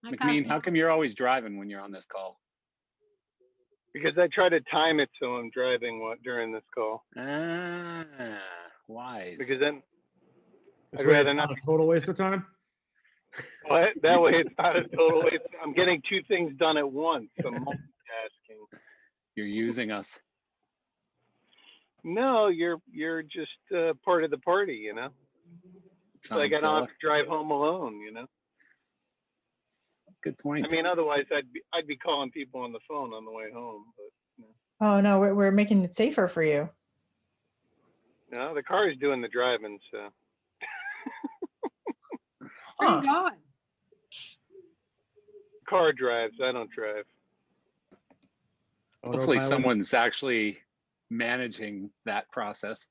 Hi, McMean, how Cosmo. come you're always driving when you're on this call? Because I try to time it so I'm driving during this call. Wise. Because then This I'd way rather it's not not a total waste of time. what? That way it's not a total waste. I'm getting two things done at once. I'm multitasking. You're using us. No, you're just part of the party, you know. Tom Like I don't have Selleck. to drive home alone, you know. Good point. I mean, otherwise I'd be calling people on the phone on the way home, but Oh no, we're making it safer for you. no, the car is doing the driving, so. Where Huh. you going? Car drives. I don't drive. Hopefully Autopilot. someone's actually managing that process.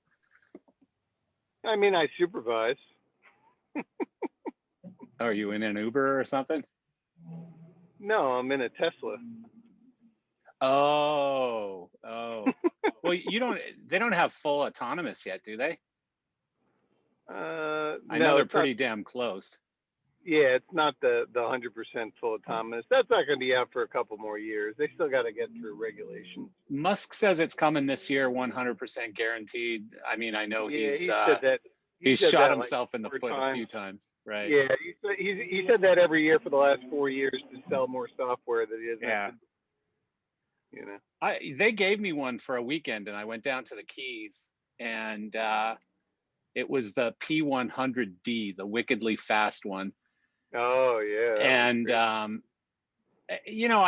I mean, I supervise. Are you in an Uber or something? No, I'm in a Tesla. Oh. Well, they don't have full autonomous yet, do they? I know they're pretty damn close. Yeah, it's not the 100% full autonomous. That's not going to be out for a couple more years. They still got to get through regulations. Musk says it's coming this year, 100% guaranteed. I mean, I know Yeah, he's he said that. he's said shot that himself like in the 4 foot a times. few times, right? Yeah, he said that every year for the last 4 years to sell more software that he doesn't Yeah. have to, you know. They gave me one for a weekend, and I went down to the Keys, and it was the P100D, the wickedly fast one. Oh yeah. And I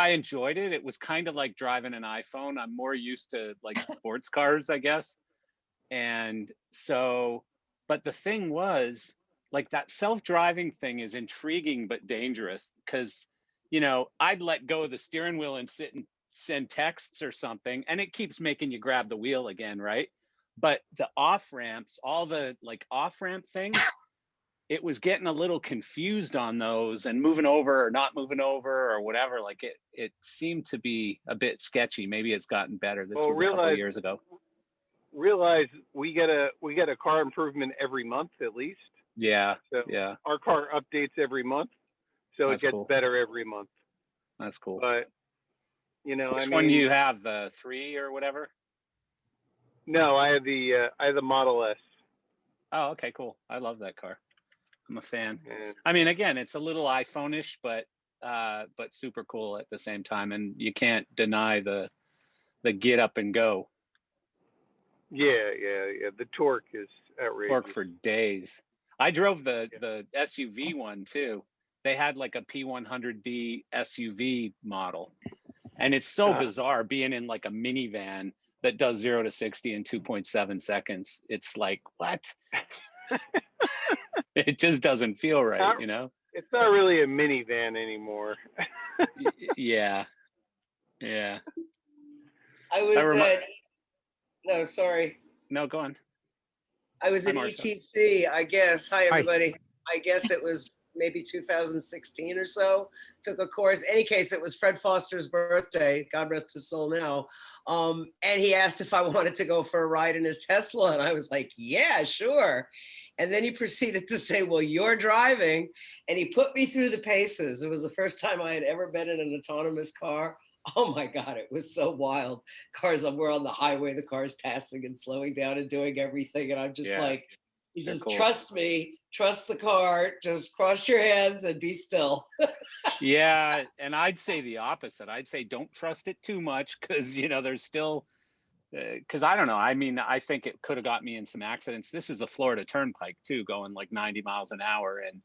enjoyed it. It was kind of like driving an iPhone. I'm more used to like sports cars, I guess. And so, but the thing was, like, that self-driving thing is intriguing but dangerous because, I'd let go of the steering wheel and sit and send texts or something, and it keeps making you grab the wheel again, right? But the off ramps, all the like off ramp things, it was getting a little confused on those and moving over or not moving over or whatever. Like it seemed to be a bit sketchy. Maybe it's gotten better. This was a couple of years ago. Realize we get a car improvement every month at least. Yeah. So yeah. our car updates every month, so That's it gets cool. better every month. That's cool. But which one do you have? The 3 or whatever? No, I have the Model S. Oh, okay, cool. I love that car. I'm a fan. And I mean, again, it's a little iPhone-ish, but super cool at the same time, and you can't deny the get up and go. yeah. The torque is outrageous. Torque for days. I drove the SUV one too. They had like a P100D SUV model, and it's so bizarre being in like a minivan that does 0 to 60 in 2.7 seconds. It's like, what? It just doesn't feel right, It's not really a minivan anymore. Yeah. No, sorry. No, go on. I was Hi, at Marcia. ETC, I guess. Hi, everybody. I guess it was maybe 2016 or so. Took a course. Any case, it was Fred Foster's birthday. God rest his soul now. And he asked if I wanted to go for a ride in his Tesla. And I was like, yeah, sure. And then he proceeded to say, well, you're driving. And he put me through the paces. It was the first time I had ever been in an autonomous car. Oh my God, it was so wild. We're on the highway, the car's passing and slowing down and doing everything. And I'm just like, you just cool. Trust me, trust the car, just cross your hands and be still. Yeah, and I'd say the opposite. I'd say don't trust it too much because, there's still, because I don't know. I mean, I think it could have got me in some accidents. This is the Florida Turnpike too, going like 90 miles an hour. And,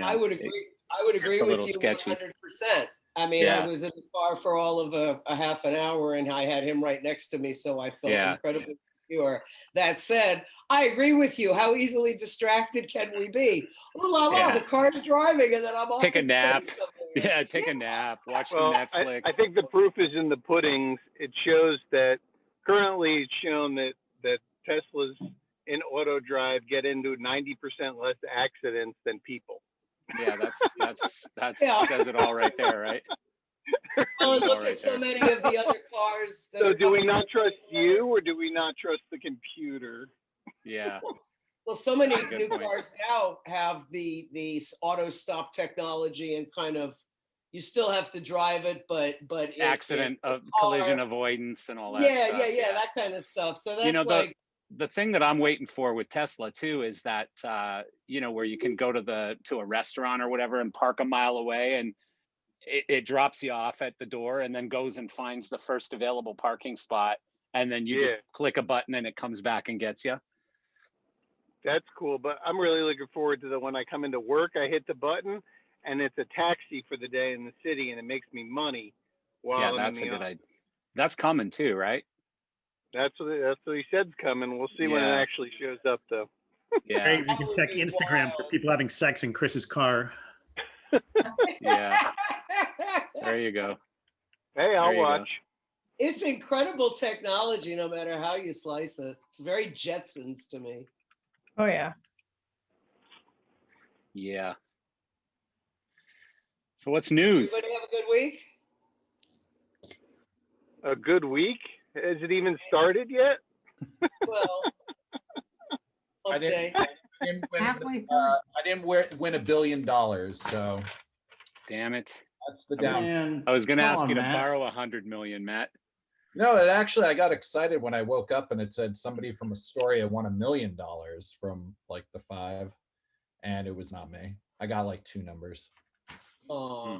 I would agree a with little you sketchy. 100%. I mean, I was in the car for all of a half an hour and I had him right next to me. So I felt incredibly secure. That said, I agree with you. How easily distracted can we be? Oh la la, the car's driving and then I'm off. Take a in nap. space somewhere. Yeah, take a nap. Watch some Netflix. I think the proof is in the puddings. It shows that currently it's shown that Teslas in auto drive get into 90% less accidents than people. Yeah, that says it all right there, right? Well, look at so many of the other cars. So do we not trust you, or do we not trust the computer? Yeah. Well, so many new cars now have the auto stop technology and kind of you still have to drive it, but Accident of collision avoidance and all that. Yeah, stuff. yeah, that kind of stuff. So that's You know, like, the thing that I'm waiting for with Tesla too is that you know, where you can go to a restaurant or whatever and park a mile away, and it drops you off at the door and then goes and finds the first available parking spot, and then you just click a button and it comes back and gets you. That's cool, but I'm really looking forward to the when I come into work, I hit the button, and it's a taxi for the day in the city, and it makes me money while Yeah, I'm that's in a the good office. idea. That's coming too, right? That's what he said's coming. We'll see when it Yeah. actually shows up, though. Yeah, Hey, you That can would check be Instagram for wild. people having sex in Chris's car. yeah. There you go. Hey, I'll There you go. watch. It's incredible technology, no matter how you slice it. It's very Jetsons to me. Oh, yeah. Yeah. So what's news? Everybody have a good week? A good week? Has it even started yet? Well, I update. didn't win, Halfway through. I didn't win $1 billion, so Damn it. that's the I was- down. Man, I was gonna come ask on, you to Matt. borrow 100 million, Matt. No, it actually, I got excited when I woke up and it said somebody from Astoria won $1 million from like the 5, and it was not me. I got like 2 numbers. Aw.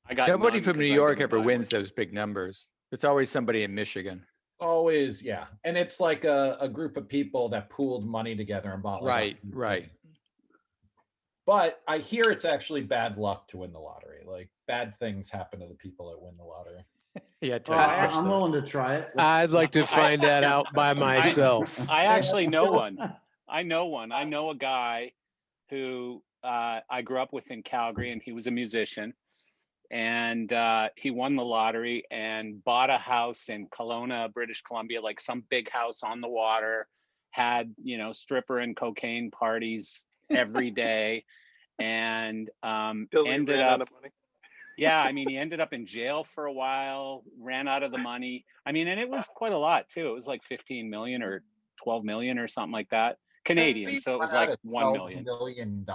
I got Nobody none from New 'cause I York didn't ever buy wins one. those big numbers. It's always somebody in Michigan. Always, yeah. And it's like a group of people that pooled money together and bought like Right, 100 right. million. But I hear it's actually bad luck to win the lottery. Like bad things happen to the people that win the lottery. Yeah, Oh, Ted, I- I'm willing to try it. I'd like to find that out by myself. I actually know one. I know one. I know a guy who I grew up with in Calgary, and he was a musician. And he won the lottery and bought a house in Kelowna, British Columbia, like some big house on the water, had, you know, stripper and cocaine parties every day, and Till he ended ran out up, of money. yeah, I mean, he ended up in jail for a while, ran out of the money. I mean, and it was quite a lot too. It was like 15 million or 12 million or something like that. Canadian, so it was like 1 million. $1 million.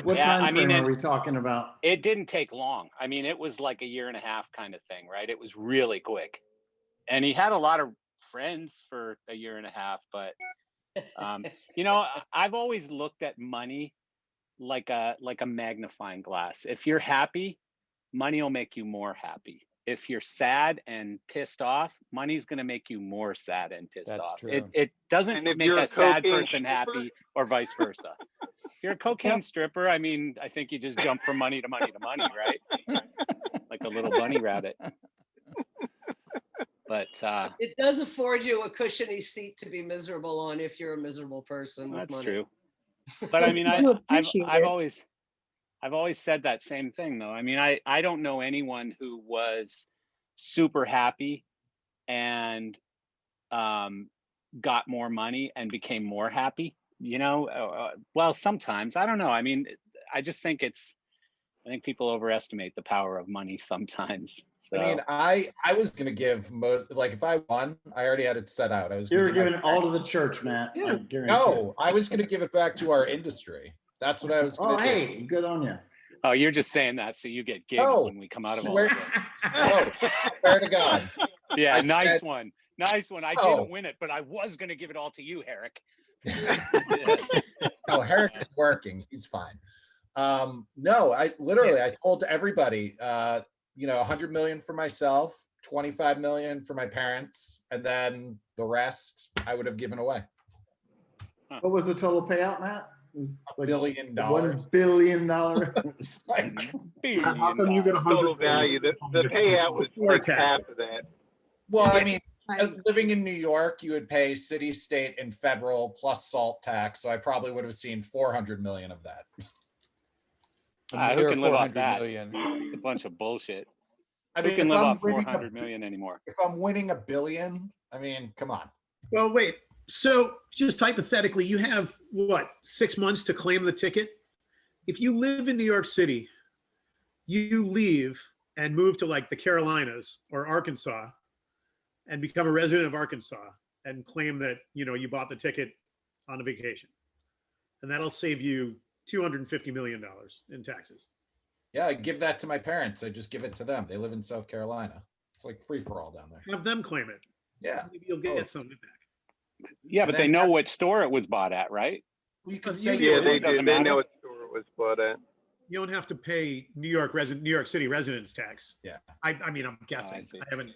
What Yeah, time I mean, frame are we talking about? It didn't take long. I mean, it was like a year and a half kind of thing, right? It was really quick. And he had a lot of friends for a year and a half, but you know, I've always looked at money like a magnifying glass. If you're happy, money will make you more happy. If you're sad and pissed off, money's going to make you more sad and pissed That's off. true. It doesn't And if make you're a a sad cocaine person stripper? happy or vice versa. If you're a cocaine stripper, I mean, I think you just jump from money to money to money, right? Like a little bunny rabbit. But It does afford you a cushiony seat to be miserable on if you're a miserable person with that's money. true. But I mean, You appreciate I've it. always said that same thing though. I mean, I don't know anyone who was super happy and got more money and became more happy, you know. Well, sometimes, I don't know. I mean, I think people overestimate the power of money sometimes. So I mean, I was gonna give like if I won, I already had it set out. I was You gonna were give my giving it all to the church, Matt. I Yeah. guarantee it. No, I was gonna give it back to our industry. That's what I was Oh, gonna do. hey, good on you. oh, you're just saying that so you get gigs No, when we come out of all swear- of this. Oh, swear to God. Yeah, I nice said- one. Nice one. I Oh. didn't win it, but I was going to give it all to you, Herrick. No, Herrick is working. He's fine. No, I told everybody, you know, 100 million for myself, 25 million for my parents, and then the rest I would have given away. What was the total payout, Matt? It was $1 like billion. $1 billion. It's like, How come you get 100 Total value. The payout was Before like tax. half of that. well, I mean, living in New York, you would pay city, state, and federal plus salt tax. So I probably would have seen 400 million of that. Who Near can live off 400 that? million. A bunch of bullshit. I Who mean, can if live I'm off winning 400 million anymore? if I'm winning $1 billion, I mean, come on. Well, wait. So just hypothetically, you have what, 6 months to claim the ticket? If you live in New York City, you leave and move to like the Carolinas or Arkansas and become a resident of Arkansas and claim that, you know, you bought the ticket on a vacation. And that'll save you $250 million in taxes. Yeah, I give that to my parents. I just give it to them. They live in South Carolina. It's like free for all down there. Have them claim it. Yeah. Maybe you'll get something back. Yeah, And but they then- know what store it was bought at, right? You could You- say Yeah, it they do. doesn't They matter. know what store it was bought at. You don't have to pay New York City residence tax. Yeah. I mean, I'm guessing. see. I haven't.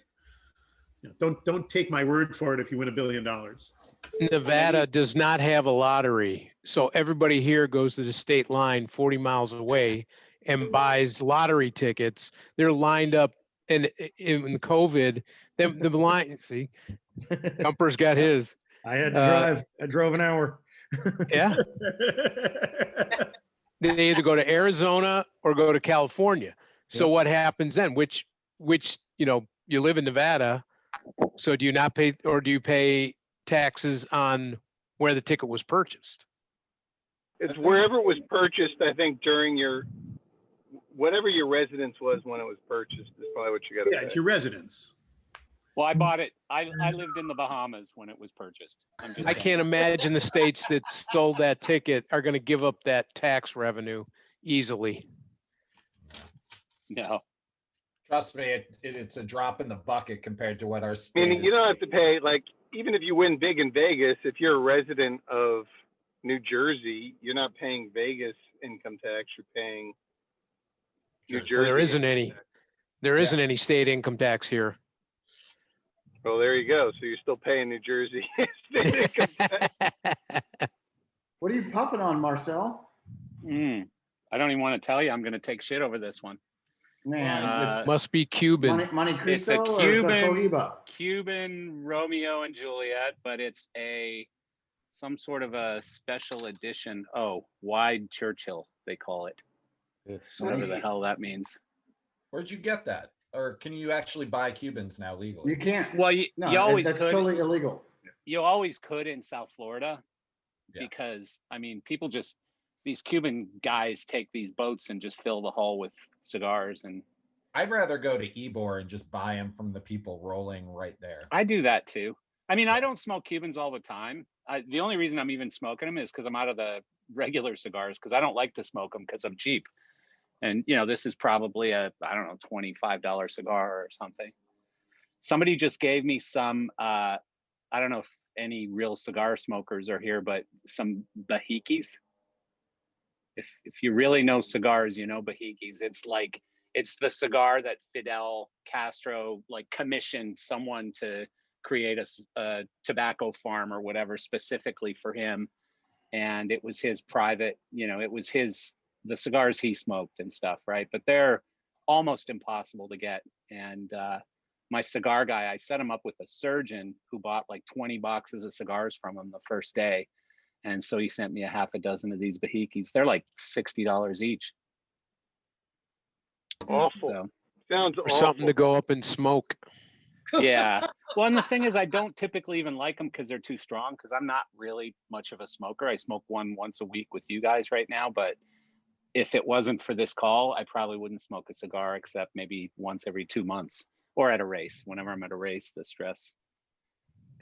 Don't take my word for it if you win $1 billion. Nevada does not have a lottery. So everybody here goes to the state line 40 miles away and buys lottery tickets. They're lined up and in COVID, the line, see, Gumper's got his. I had to Uh, drive. I drove an hour. Yeah. They either go to Arizona or go to California. So what happens then? Which, you live in Nevada. So do you not pay, or do you pay taxes on where the ticket was purchased? It's wherever it was purchased, I think, during whatever your residence was when it was purchased is probably what you got to Yeah, pay. it's your residence. Well, I bought it. I lived in the Bahamas when it was purchased. I'm just I saying. can't imagine the states that sold that ticket are going to give up that tax revenue easily. No. Trust me, it's a drop in the bucket compared to what our I state mean, is. you don't have to pay, like, even if you win big in Vegas, if you're a resident of New Jersey, you're not paying Vegas income tax, you're paying New Jersey. So there isn't income any. tax. There Yeah. isn't any state income tax here. Well, there you go. So you're still paying New Jersey state income tax. What are you puffing on, Marcel? I don't even want to tell you. I'm going to take shit over this one. Man, it's Must be Cuban. Monte It's a Cristo or it's a Cuban- Cohiba? Cuban Romeo and Juliet, but it's some sort of a special edition. Oh, wide Churchill, they call it. Whatever the hell that means. Where'd you get that? Or can you actually buy Cubans now legally? You can't. Well, No, you always that's could. totally illegal. You always could in South Florida, Yeah. because I mean, these Cuban guys take these boats and just fill the hull with cigars, and I'd rather go to Ybor and just buy them from the people rolling right there. I do that too. I mean, I don't smoke Cubans all the time. The only reason I'm even smoking them is because I'm out of the regular cigars, because I don't like to smoke them because I'm cheap. And this is probably a, I don't know, $25 cigar or something. Somebody just gave me some, I don't know if any real cigar smokers are here, but some Bahikis. If you really know cigars, you know Bahikis. It's the cigar that Fidel Castro commissioned someone to create a tobacco farm or whatever specifically for him. And it was his private, it was the cigars he smoked and stuff, right? But they're almost impossible to get. And my cigar guy, I set him up with a surgeon who bought 20 boxes of cigars from him the first day. And so he sent me a half a dozen of these Bahikis. They're like $60 each. Awful. So, Sounds Or awful. something to go up and smoke. yeah. Well, and the thing is, I don't typically even like them because they're too strong, because I'm not really much of a smoker. I smoke one once a week with you guys right now, but if it wasn't for this call, I probably wouldn't smoke a cigar except maybe once every 2 months, or at a race. Whenever I'm at a race, the stress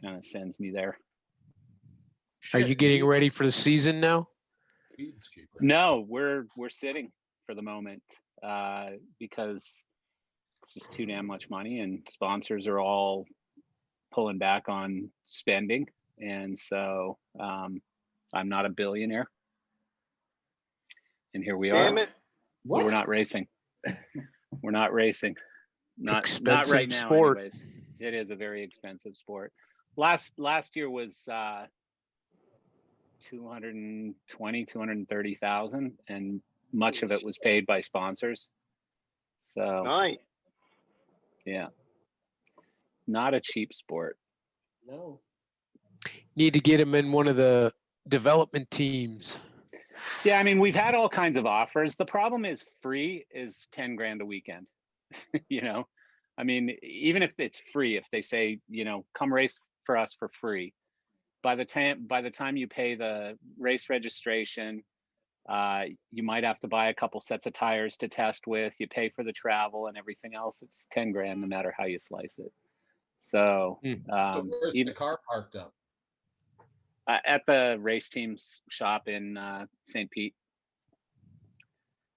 kind of sends me there. Are you getting ready for the season now? Weed's cheaper. No, we're sitting for the moment because it's just too damn much money, and sponsors are all pulling back on spending, and so I'm not a billionaire, and here we are. Damn it. So we're not racing. We're not racing. Not Expensive right now. sport. Anyways, it is a very expensive sport. Last year was 230,000, and much of it was paid by sponsors. So Nice. yeah, not a cheap sport. No. Need to get him in one of the development teams. Yeah, I mean, we've had all kinds of offers. The problem is free is 10 grand a weekend. I mean, even if it's free, if they say, come race for us for free, by the time you pay the race registration, you might have to buy a couple sets of tires to test with. You pay for the travel and everything else. It's 10 grand no matter how you slice it. So, So where's the car parked up? at the race team's shop in St. Pete.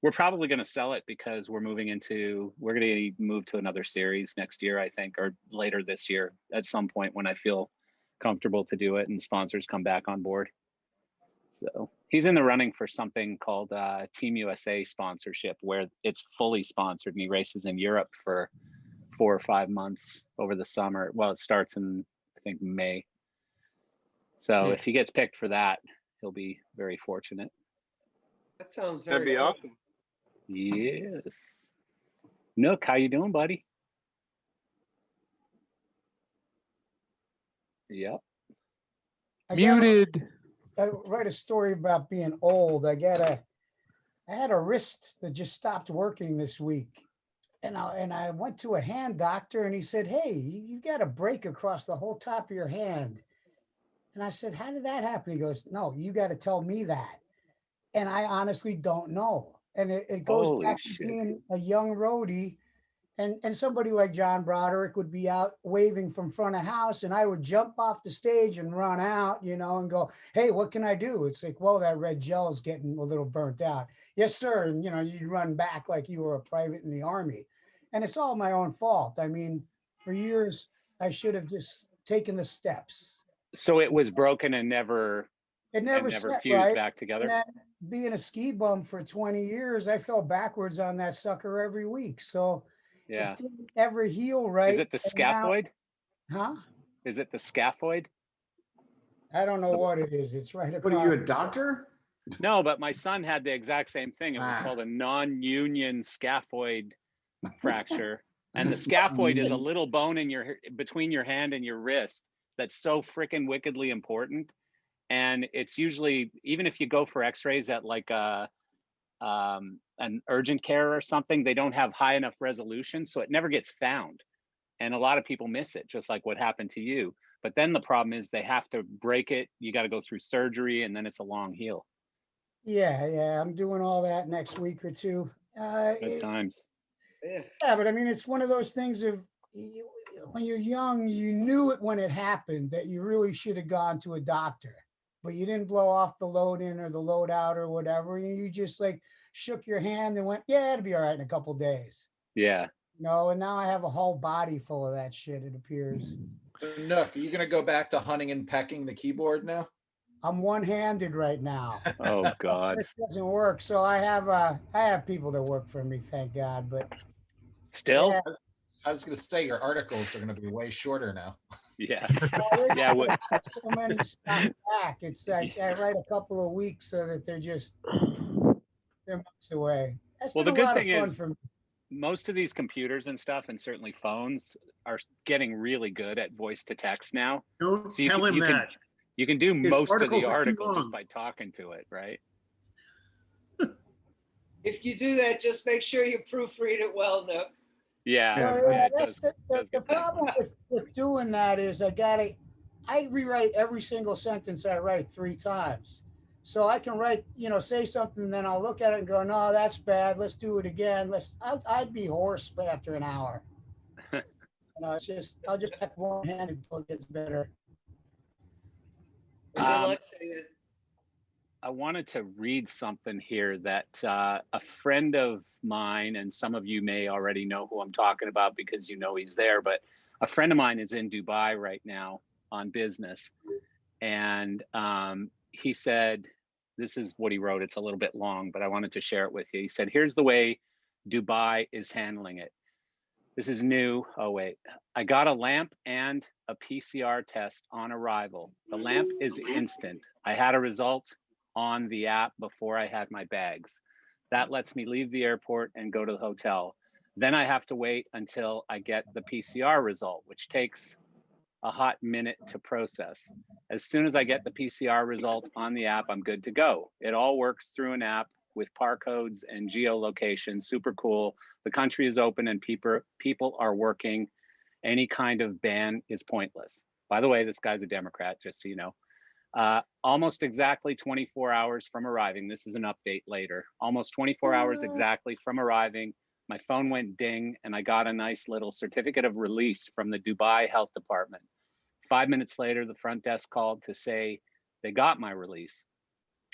We're probably going to sell it because we're going to move to another series next year, I think, or later this year at some point when I feel comfortable to do it and sponsors come back on board. So he's in the running for something called Team USA sponsorship, where it's fully sponsored, and he races in Europe for 4 or 5 months over the summer. Well, it starts in, I think, May. So if he gets picked for that, he'll be very fortunate. That sounds That'd very be cool. awesome. Yes. Nook, how you doing, buddy? Yep. I gotta Muted. write a story about being old. I had a wrist that just stopped working this week. And I went to a hand doctor and he said, "Hey, you got a break across the whole top of your hand." And I said, "How did that happen?" He goes, "No, you got to tell me that." And I honestly don't know. And it goes Holy back to shit. being a young roadie. And somebody like John Broderick would be out waving from front of house, and I would jump off the stage and run out, and go, "Hey, what can I do?" It's like, "Well, that red gel is getting a little burnt out." "Yes, sir." And you'd run back like you were a private in the Army. And it's all my own fault. I mean, for years, I should have just taken the steps. So it was broken and never It never fused right. back And together. then being a ski bum for 20 years, I fell backwards on that sucker every week. So Yeah. it didn't ever heal right. Is it the And now- scaphoid? Huh? Is it the scaphoid? I don't know what it is. It's right What across. are you, a doctor? No, but my son had the exact same thing. It was Ah. called a non-union scaphoid fracture. And the scaphoid is a little bone in between your hand and your wrist that's so freaking wickedly important. And it's usually, even if you go for x-rays at like an urgent care or something, they don't have high enough resolution, so it never gets found. And a lot of people miss it, just like what happened to you. But then the problem is they have to break it. You got to go through surgery, and then it's a long heal. Yeah. I'm doing all that next week or two. Good times. Yeah, but I mean, it's one of those things of when you're young, you knew it when it happened that you really should have gone to a doctor, but you didn't blow off the load in or the load out or whatever. You just like shook your hand and went, "Yeah, it'll be all right in a couple of days." Yeah. And now I have a whole body full of that shit, it appears. So Nook, are you going to go back to hunting and pecking the keyboard now? I'm one-handed right now. Oh God. It doesn't work. So I have people that work for me, thank God. But Still? yeah, I was going to say your articles are going to be way shorter now. Yeah. there's Yeah. so many stuff back. It's like I write a couple of weeks so that they're months away. That's Well, been the a good lot thing of fun is for me. most of these computers and stuff, and certainly phones, are getting really good at voice to text now. Don't So you tell can- him you can- that. You can do His most of articles the are too article just long. by talking to it, right? If you do that, just make sure you proofread it well, Nook. Yeah. Well, yeah, it that's does- the does get pretty problem with doing that is I rewrite every single sentence I write 3 times. So I can write, say something, and then I'll look at it and go, "No, that's bad. Let's do it again." I'd be hoarse after an hour. I'll just peck one-handed until it gets better. Good luck to you. I wanted to read something here that a friend of mine, and some of you may already know who I'm talking about because he's there, but a friend of mine is in Dubai right now on business. And he said, this is what he wrote. It's a little bit long, but I wanted to share it with you. He said, "Here's the way Dubai is handling it. This is new. Oh, wait. I got a lamp and a PCR test on arrival. The lamp is instant. I had a result on the app before I had my bags. That lets me leave the airport and go to the hotel. Then I have to wait until I get the PCR result, which takes a hot minute to process. As soon as I get the PCR result on the app, I'm good to go. It all works through an app with barcodes and geolocation. Super cool. The country is open and people are working. Any kind of ban is pointless." By the way, this guy's a Democrat, just so you know. Almost exactly 24 hours from arriving. This is an update later. Almost 24 hours exactly from arriving. My phone went ding and I got a nice little certificate of release from the Dubai Health Department. 5 minutes later, the front desk called to say they got my release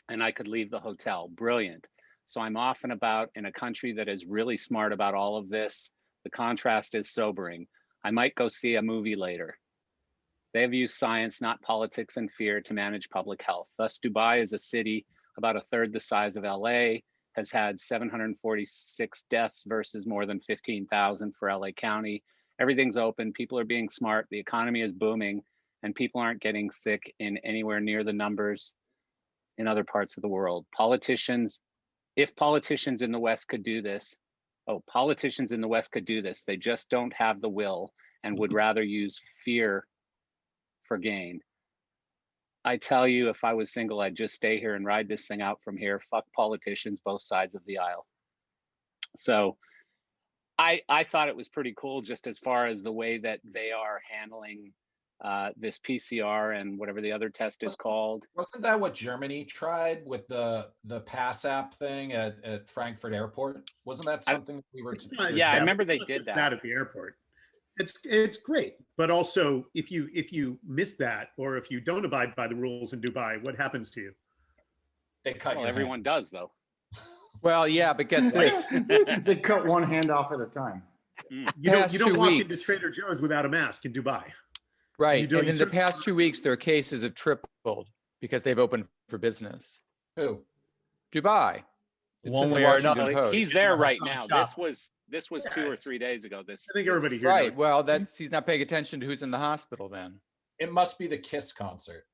and I could leave the hotel. Brilliant. So I'm off and about in a country that is really smart about all of this. The contrast is sobering. I might go see a movie later. They have used science, not politics and fear, to manage public health. Thus, Dubai is a city about a third the size of LA, has had 746 deaths versus more than 15,000 for LA County. Everything's open, people are being smart, the economy is booming, and people aren't getting sick in anywhere near the numbers in other parts of the world. Politicians, if politicians in the West could do this, politicians in the West could do this, they just don't have the will and would rather use fear for gain. I tell you, if I was single, I'd just stay here and ride this thing out from here. Fuck politicians, both sides of the aisle. So I thought it was pretty cool, just as far as the way that they are handling this PCR and whatever the other test is called. Wasn't that what Germany tried with the Pass app thing at Frankfurt Airport? Wasn't that something we were? Yeah, I remember they did that at the airport. It's great, but also if you miss that, or if you don't abide by the rules in Dubai, what happens to you? They cut. Well, everyone does though. Well, yeah, but get this. They cut one hand off at a time. You don't walk into Trader Joe's without a mask in Dubai. Right, and in the past 2 weeks, their cases have tripled because they've opened for business. Who? Dubai. It's One in the way or Washington another. Post. He's there right now. Shop. This was 2 or 3 days ago. I think everybody here. Right. Well, he's not paying attention to who's in the hospital then. It must be the Kiss concert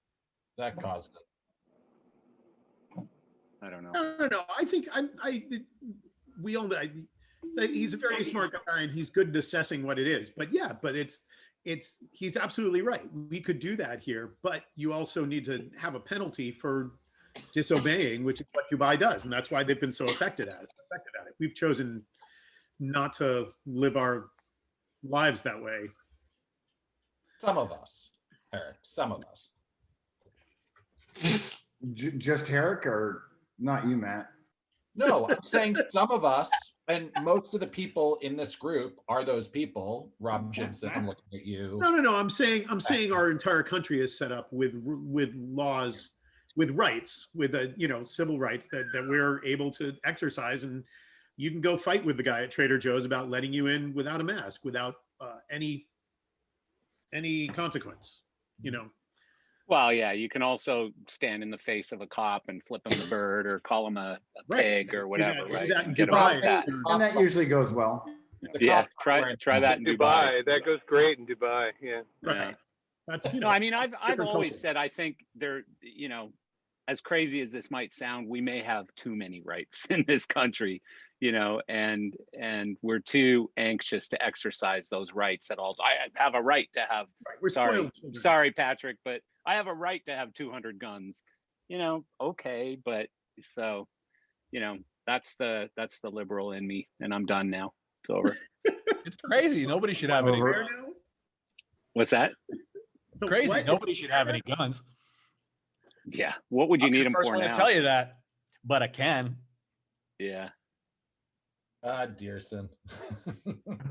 that caused it. I don't know. No. I think we all. He's a very smart guy and he's good at assessing what it is. But yeah, he's absolutely right. We could do that here, but you also need to have a penalty for disobeying, which is what Dubai does, and that's why they've been so affected at it. We've chosen not to live our lives that way. Some of us, Eric. Some of us. Just Herrick, or not you, Matt? No, I'm saying some of us, and most of the people in this group are those people. Rob Gibson, I'm looking at you. No. I'm saying our entire country is set up with laws, with rights, with civil rights that we're able to exercise, and you can go fight with the guy at Trader Joe's about letting you in without a mask, without any consequence. Well, yeah, you can also stand in the face of a cop and flip him the bird or call him a pig or whatever, right? That Get away with that. And that usually goes well. Yeah, try that in Dubai. That goes great in Dubai. Yeah. Right. That's No, I mean, I've different always culture. said I think there, as crazy as this might sound, we may have too many rights in this country, and we're too anxious to exercise those rights at all. I have a right to have. We're spoiled children. Sorry, Patrick, but I have a right to have 200 guns. Okay, but so, that's the liberal in me, and I'm done now. It's over. It's crazy. Nobody should have any. Where now? What's that? Crazy. What? Nobody should have any guns. Yeah. What would you need them First for one now? to tell you that, but I can. Yeah. Dearson.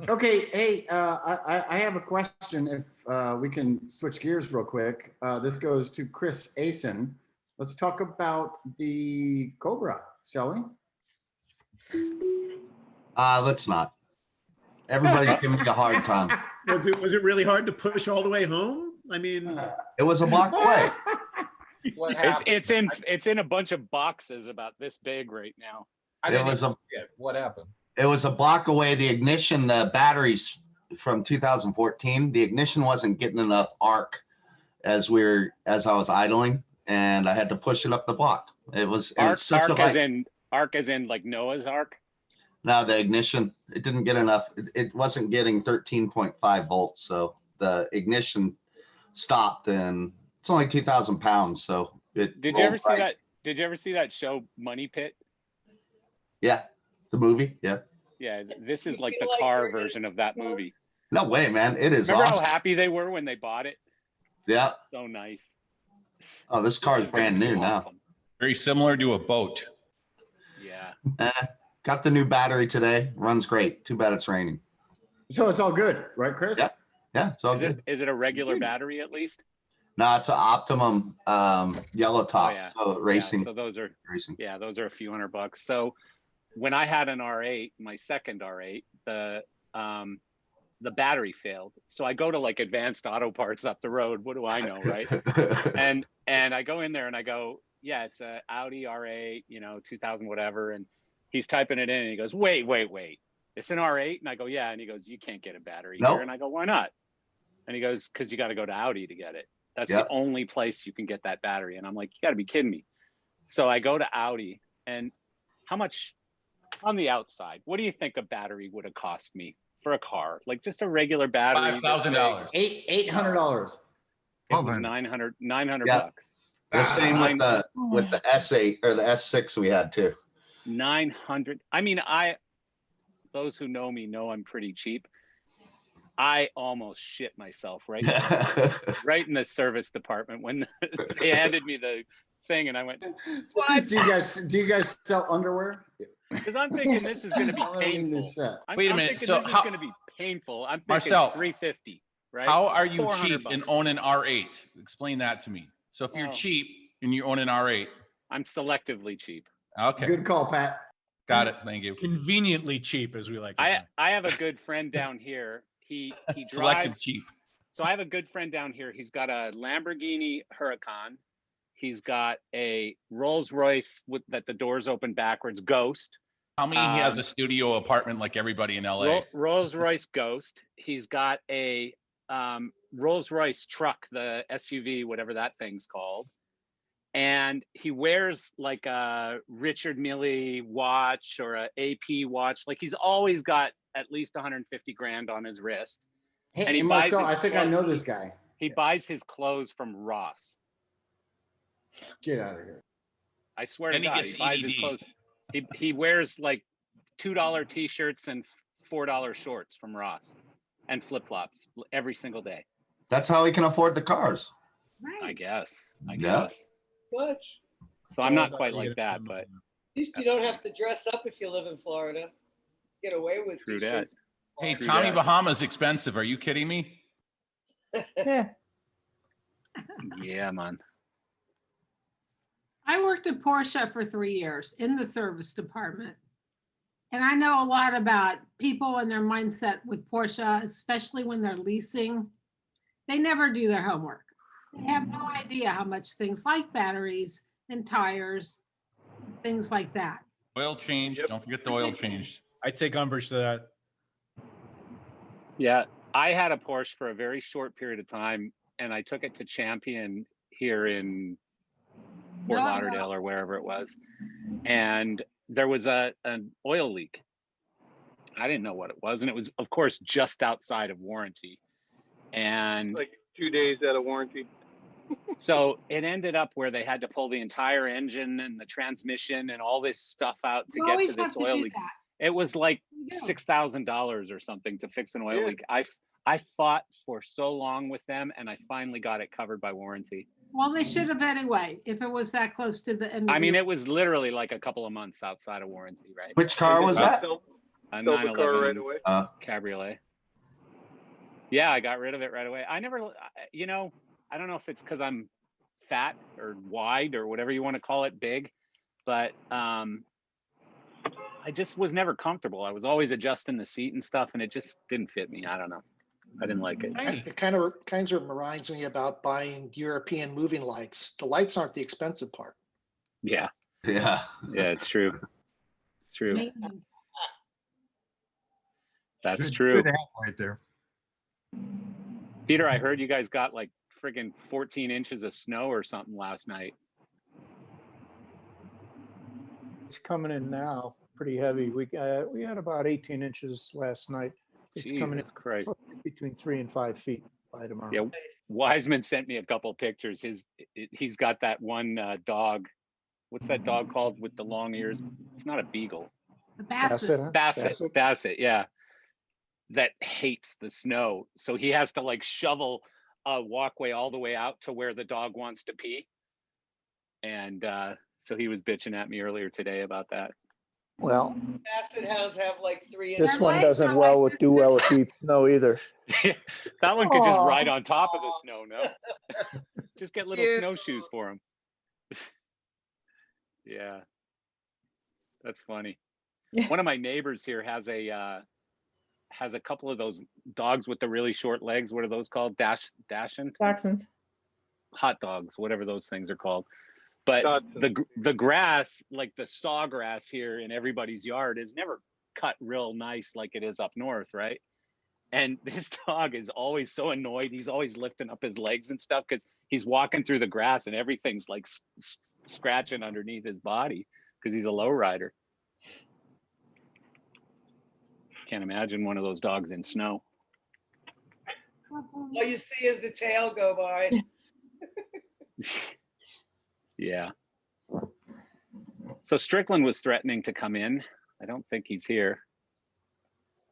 Okay, hey, I have a question. If we can switch gears real quick. This goes to Chris Asen. Let's talk about the Cobra, shall we? Let's not. Everybody's giving me a hard time. Was it really hard to push all the way home? I mean, It was a block away. What happened? It's in a bunch of boxes about this big right now. What happened? It was a block away. The ignition, the batteries from 2014, the ignition wasn't getting enough arc as I was idling, and I had to push it up the block. It was such Arc as in like Noah's Ark. No, the ignition, it didn't get enough. It wasn't getting 13.5 volts, so the ignition stopped, and it's only 2,000 pounds. So it. Did you ever see that? Did you ever see that show Money Pit? Yeah, the movie. Yeah. Yeah, this is like the car version of that movie. No way, man! It is Remember awesome. how happy they were when they bought it? Yeah. So nice. Oh, this car is brand new now. Very similar to a boat. Yeah. Got the new battery today. Runs great. Too bad it's raining. So it's all good, right, Chris? Yeah. Yeah, it's all good. Is it a regular battery at least? No, it's an Optimum yellow top. yeah. So racing. So those are racing. those are a few $100. So when I had an R8, my second R8, the battery failed. So I go to like Advanced Auto Parts up the road. What do I know, right? and I go in there and I go, yeah, it's a Audi R8, 2000 whatever. And he's typing it in and he goes, wait. It's an R8? And I go, yeah. And he goes, you can't get a battery here. And I go, why not? And he goes, because you got to go to Audi to get it. That's the only place you can get that battery. And I'm like, you got to be kidding me. So I go to Audi, and how much on the outside, what do you think a battery would have cost me for a car? Like just a regular battery. $5,000. $800. It was 900 Yeah. bucks. The same with the S8 or the S6 we had too. 900. I mean, those who know me know I'm pretty cheap. I almost shit myself right in the service department when they handed me the thing, and I went, "What? Do you guys sell underwear?" Because I'm thinking this is going to be painful. Wait a minute. So this is going to be painful. I'm thinking Marcel, $350. Right? How are you $400 cheap and own an R8? Explain that to me. So if you're cheap and you own an R8, I'm selectively cheap. Okay. Good call, Pat. Got it. Thank you. Conveniently cheap, as we like to say. I have a good friend down here. He Selective drives cheap. So I have a good friend down here. He's got a Lamborghini Huracan. He's got a Rolls Royce that the doors open backwards, Ghost. Tell me he has a studio apartment like everybody in LA. Rolls Royce Ghost. He's got a Rolls Royce truck, the SUV, whatever that thing's called. And he wears like a Richard Mille watch or a AP watch. Like he's always got at least 150 grand on his wrist. Hey, and he Marcel, buys I think I know this guy. He buys his clothes from Ross. Get out of here. I swear to God, he buys his clothes. He wears like $2 t-shirts and $4 shorts from Ross and flip-flops every single day. That's how he can afford the cars. I guess. Much. So I'm not quite like that, but at least you don't have to dress up if you live in Florida. Get away with True t-shirts. Hey, Tommy Bahama's expensive. Are you kidding me? Yeah. Yeah, man. I worked at Porsche for 3 years in the service department. And I know a lot about people and their mindset with Porsche, especially when they're leasing. They never do their homework. They have no idea how much things like batteries and tires, things like that. Oil change. Don't forget the oil change. I take umbrage to that. Yeah, I had a Porsche for a very short period of time, and I took it to Champion here in Fort Lauderdale or wherever it was, and there was an oil leak. I didn't know what it was, and it was, of course, just outside of warranty. And like 2 days out of warranty. So it ended up where they had to pull the entire engine and the transmission and all this stuff out to get to this oil leak. It was like $6,000 or something to fix an oil leak. I fought for so long with them, and I finally got it covered by warranty. Well, they should have anyway, if it was that close to the end. I mean, it was literally like a couple of months outside of warranty, right? Which car was that? A Sold the car right 911 away. Cabriolet. Yeah, I got rid of it right away. I never, I don't know if it's because I'm fat or wide or whatever you want to call it, big, but I just was never comfortable. I was always adjusting the seat and stuff, and it just didn't fit me. I don't know. I didn't like it. It kind of reminds me about buying European moving lights. The lights aren't the expensive part. Yeah. Yeah. Yeah, it's true. It's true. That's true. Right there. Peter, I heard you guys got like friggin' 14 inches of snow or something last night. It's coming in now, pretty heavy. We had about 18 inches last night. It's coming in Christ. between 3 and 5 feet by tomorrow. Yeah, Wiseman sent me a couple pictures. He's got that one dog. What's that dog called with the long ears? It's not a beagle. A Basset. Huh? Basset, yeah. That hates the snow. So he has to like shovel a walkway all the way out to where the dog wants to pee. And so he was bitching at me earlier today about that. Well, Basset hounds have like 3 this inches. one doesn't do well with deep snow either. That one could just Aw. ride on top of the snow, no? Just get little Cute. snowshoes for him. Yeah, that's funny. One of my neighbors here has a couple of those dogs with the really short legs. What are those called? Dachshund? Dachshunds. Hot dogs, whatever those things are called. But the grass, like the sawgrass here in everybody's yard, is never cut real nice like it is up north, right? And this dog is always so annoyed. He's always lifting up his legs and stuff because he's walking through the grass and everything's like scratching underneath his body because he's a low rider. Can't imagine one of those dogs in snow. All you see is the tail go by. Yeah. So Strickland was threatening to come in. I don't think he's here.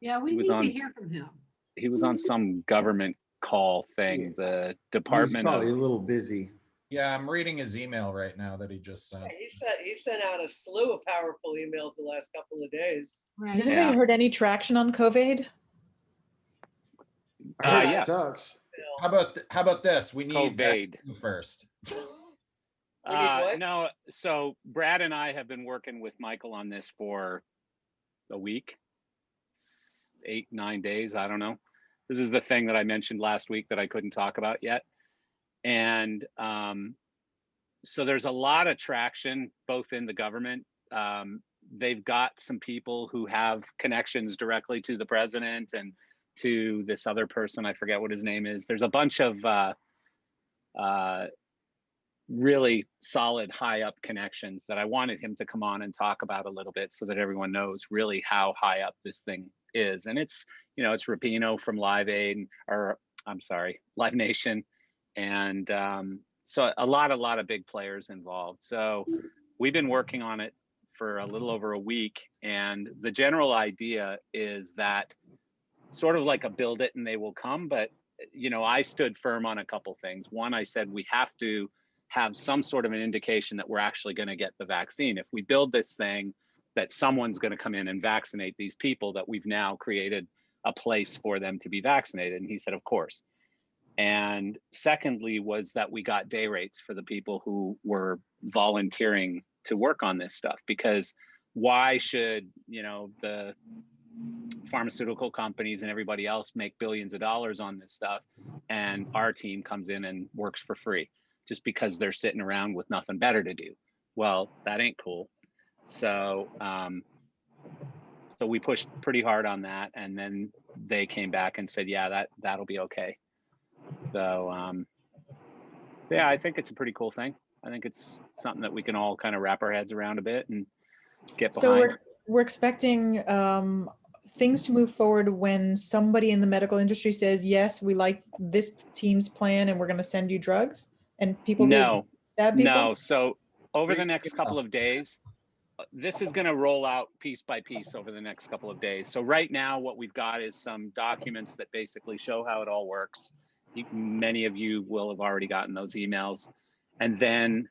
Yeah, we He need was to on- hear from him. He was on some government call thing, the He's Department probably a of, little busy. Yeah, I'm reading his email right now that he just sent. He sent out a slew of powerful emails the last couple of days. Has anybody heard any traction on COVID? yeah. Sucks. How about this? We need COVID. vaccine first. No, so Brad and I have been working with Michael on this for a week, 8-9 days. I don't know. This is the thing that I mentioned last week that I couldn't talk about yet. And so there's a lot of traction both in the government. They've got some people who have connections directly to the president and to this other person. I forget what his name is. There's a bunch of really solid high up connections that I wanted him to come on and talk about a little bit so that everyone knows really how high up this thing is. And it's, it's Rapino from Live Aid, or I'm sorry, Live Nation. And so a lot of big players involved. So we've been working on it for a little over a week. And the general idea is that sort of like a build it and they will come. But, I stood firm on a couple things. One, I said, we have to have some sort of an indication that we're actually going to get the vaccine. If we build this thing, that someone's going to come in and vaccinate these people, that we've now created a place for them to be vaccinated. And he said, of course. And secondly was that we got day rates for the people who were volunteering to work on this stuff, because why should, the pharmaceutical companies and everybody else make billions of dollars on this stuff and our team comes in and works for free just because they're sitting around with nothing better to do? Well, that ain't cool. So so we pushed pretty hard on that, and then they came back and said, yeah, that'll be okay. So yeah, I think it's a pretty cool thing. I think it's something that we can all kind of wrap our heads around a bit and get behind. So we're expecting things to move forward when somebody in the medical industry says, yes, we like this team's plan and we're going to send you drugs, and people stab people? No. So over the next couple of days, this is going to roll out piece by piece over the next couple of days. So right now, what we've got is some documents that basically show how it all works. Many of you will have already gotten those emails. And then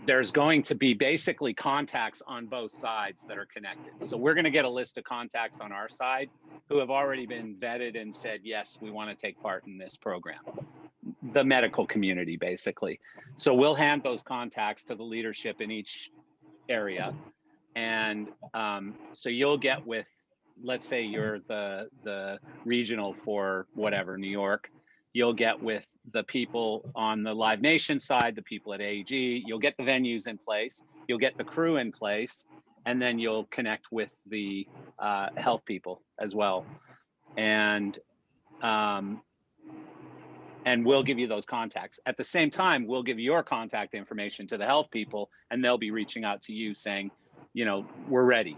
there's going to be basically contacts on both sides that are connected. So we're going to get a list of contacts on our side who have already been vetted and said, yes, we want to take part in this program. The medical community, basically. So we'll hand those contacts to the leadership in each area. And so you'll get with, let's say you're the regional for whatever, New York, you'll get with the people on the Live Nation side, the people at AG, you'll get the venues in place, you'll get the crew in place, and then you'll connect with the health people as well. And we'll give you those contacts. At the same time, we'll give your contact information to the health people, and they'll be reaching out to you saying, we're ready.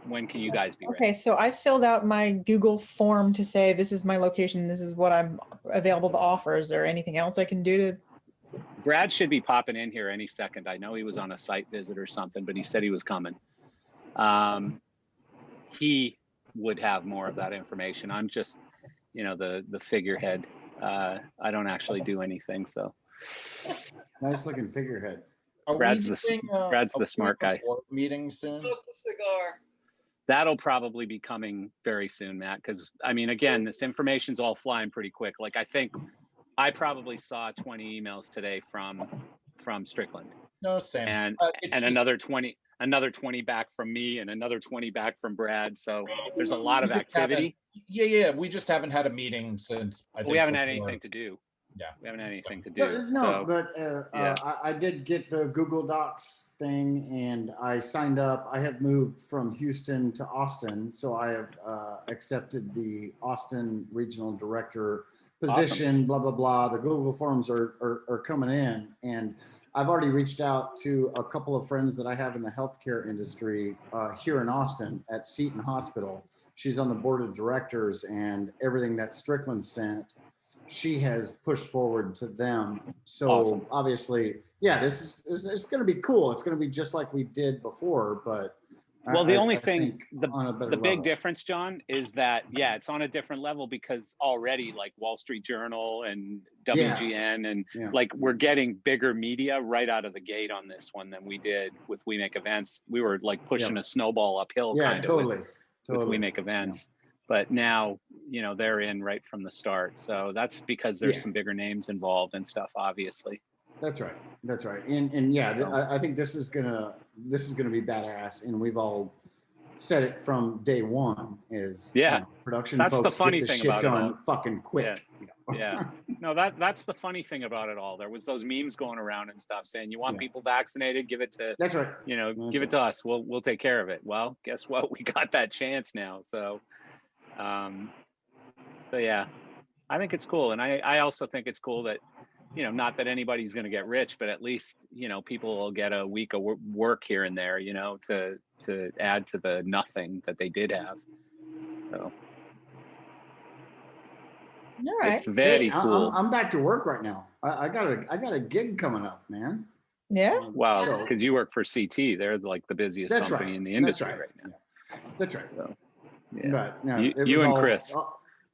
When can you guys be ready? Okay, so I filled out my Google form to say, this is my location, this is what I'm available to offer. Is there anything else I can do to? Brad should be popping in here any second. I know he was on a site visit or something, but he said he was coming. He would have more of that information. I'm just, the figurehead. I don't actually do anything, so. Nice looking figurehead. Are we Brad's doing, Brad's a the smart guy. board meeting soon? Smoke the cigar. That'll probably be coming very soon, Matt, because I mean, again, this information's all flying pretty quick. Like I think I probably saw 20 emails today from Strickland. No, same. And It's and just- another 20 back from me and another 20 back from Brad. So there's a lot of We just haven't- activity. Yeah. We just haven't had a meeting since. I think We haven't had before. anything to do. Yeah. We haven't had anything to do. No, so, but yeah. I did get the Google Docs thing and I signed up. I have moved from Houston to Austin. So I have accepted the Austin Regional Director position, blah, blah, blah. The Google Forms are coming in. And I've already reached out to a couple of friends that I have in the healthcare industry here in Austin at Seton Hospital. She's on the board of directors, and everything that Strickland sent, she has pushed forward to them. So Awesome. obviously, yeah, this is it's going to be cool. It's going to be just like we did before, but well, the only I thing, think on a better the big level. difference, John, is that, yeah, it's on a different level because already like Wall Street Journal and Yeah. WGN and Yeah. like we're getting bigger media right out of the gate on this one than we did with We Make Events. We were like pushing a snowball uphill Yeah, kind totally. of with We Make Events. But now, they're in right from the start. So that's because there's Yeah. some bigger names involved and stuff, obviously. That's right. That's right. And yeah, I think this is gonna be badass. And we've all said it from day one. Is production. That's folks the funny get the thing shit about it done all. fucking quick. Yeah. No, that's the funny thing about it all. There was those memes going around and stuff saying, you want people vaccinated, give it to, That's right. Give it to us. We'll take care of it. Well, guess what? We got that chance now. So, yeah, I think it's cool. And I also think it's cool that, not that anybody's going to get rich, but at least, people will get a week of work here and there, to add to the nothing that they did have. So. All right. It's very cool. I'm back to work right now. I got a gig coming up, man. Yeah. Wow, because you work for CT. They're like the busiest That's company right. in the industry That's right right. now. That's right. So, yeah. But no, You- it you was and all- Chris.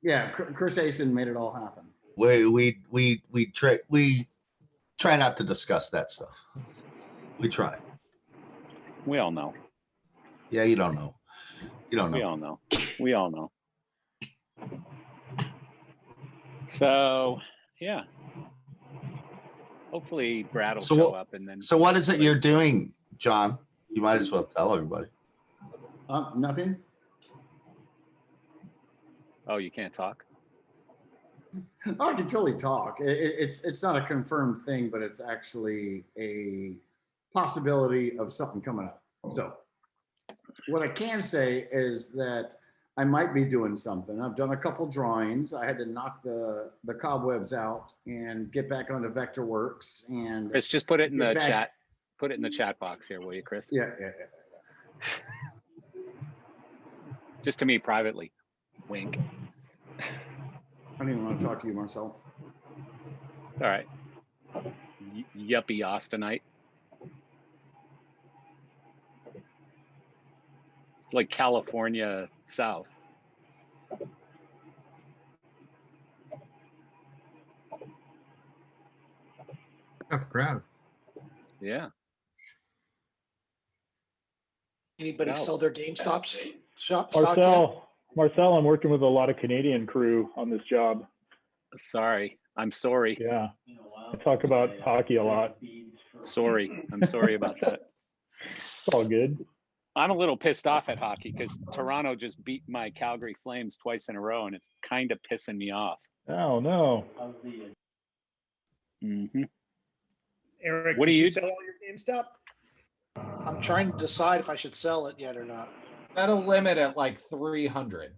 Yeah, Chris Asen made it all happen. We try not to discuss that stuff. We try. We all know. Yeah, you don't know. You don't know. We all know. We all know. So, yeah. Hopefully Brad will So show what- up and then. So what is it you're doing, John? You might as well tell everybody. Nothing. Oh, you can't talk? I can totally talk. It's not a confirmed thing, but it's actually a possibility of something coming up. So what I can say is that I might be doing something. I've done a couple drawings. I had to knock the cobwebs out and get back onto Vectorworks and Chris, just put it in get the back- chat. Put it in the chat box here, will you, Chris? Yeah. Just to me privately. Wink. I don't even want to talk to you, Marcel. All right. Yuppie Austinite. It's like California South. Tough crowd. Yeah. Anybody No. sell their GameStops stock yet? Marcel, I'm working with a lot of Canadian crew on this job. Sorry. I'm sorry. Yeah. I talk about hockey a lot. Sorry. I'm sorry about that. It's all good. I'm a little pissed off at hockey because Toronto just beat my Calgary Flames twice in a row, and it's kind of pissing me off. Oh, no. Mm-hmm. Eric, What did do you you- sell all your GameStop? I'm trying to decide if I should sell it yet or not. At a limit at like 300.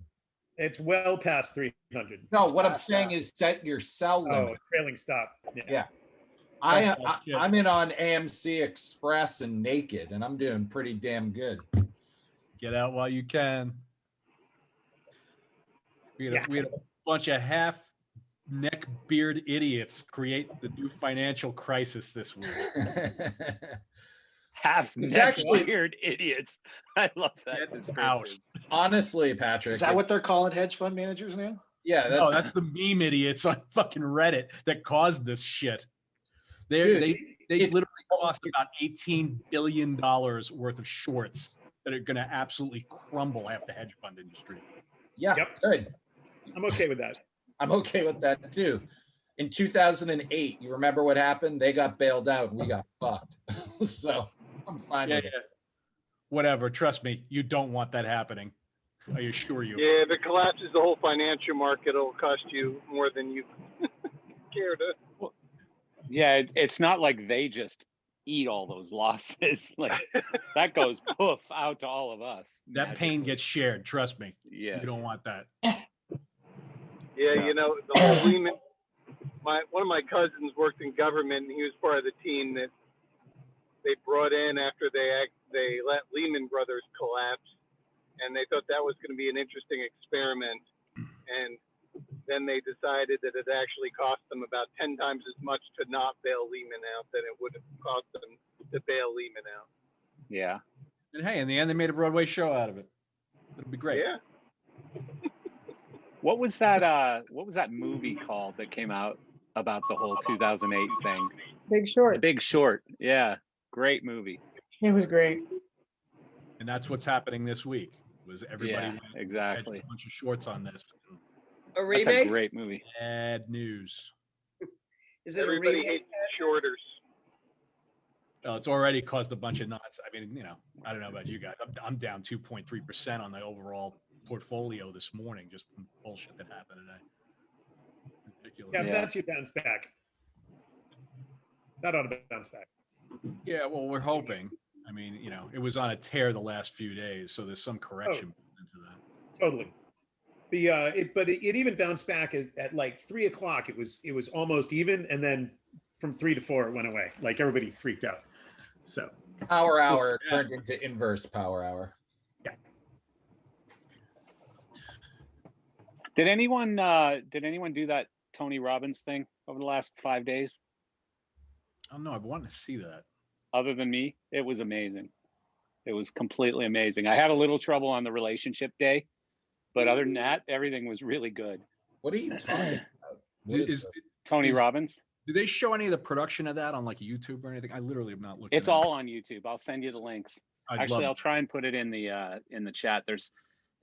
It's well past 300. No, what I'm saying is set your sell Oh, limit. trailing stop. Yeah. I'm in on AMC Express and Naked, and I'm doing pretty damn good. Get out while you can. We had a bunch of half neck beard idiots create the new financial crisis this week. Half It's neck actually- weird idiots. I love that description. Honestly, Patrick. Is that what they're calling hedge fund managers now? Yeah, No, that's the meme idiots on fucking Reddit that caused this shit. They Dude, literally cost about $18 billion worth of shorts that are going to absolutely crumble half the hedge fund industry. Yeah, good. I'm okay with that. I'm okay with that too. In 2008, you remember what happened? They got bailed out and we got fucked. So I'm fine with it. Whatever. Trust me, you don't want that happening. I assure you. Yeah, if it collapses the whole financial market, it'll cost you more than you care to. Well, yeah, it's not like they just eat all those losses. Like that goes poof out to all of us. That pain gets shared. Trust me. Yeah, you don't want that. Yeah, you know, the whole Lehman. One of my cousins worked in government, and he was part of the team that they brought in after they let Lehman Brothers collapse, and they thought that was going to be an interesting experiment, and then they decided that it actually cost them about 10 times as much to not bail Lehman out than it would have cost them to bail Lehman out. Yeah. And hey, in the end, they made a Broadway show out of it. It'll be great. Yeah. What was that movie called that came out about the whole 2008 thing? Big Short. The Big Short. Yeah. Great movie. It was great. And that's what's happening this week. Was everybody exactly a bunch of shorts on this? A remake? That's a great movie. Bad news. Is it Everybody a remake? hates shorters. Well, it's already caused a bunch of knots. I mean, you know, I don't know about you guys. I'm down 2.3% on the overall portfolio this morning, just from bullshit that happened today. Ridiculous. Yeah, that should bounce back. That ought to bounce back. Yeah, well, we're hoping. I mean, you know, it was on a tear the last few days, so there's some correction into that. Totally. But it even bounced back at like 3 o'clock. It was almost even, and then from 3 to 4 it went away. Like everybody freaked out. So Power hour turned into inverse power hour. Yeah. Did anyone do that Tony Robbins thing over the last 5 days? Oh no, I've wanted to see that. Other than me, it was amazing. It was completely amazing. I had a little trouble on the relationship day, but other than that, everything was really good. What are you talking about? Tony Robbins? Do they show any of the production of that on like YouTube or anything? I literally have not looked. It's all on YouTube. I'll send you the links. Actually, I'll it. try and put it in the chat. There's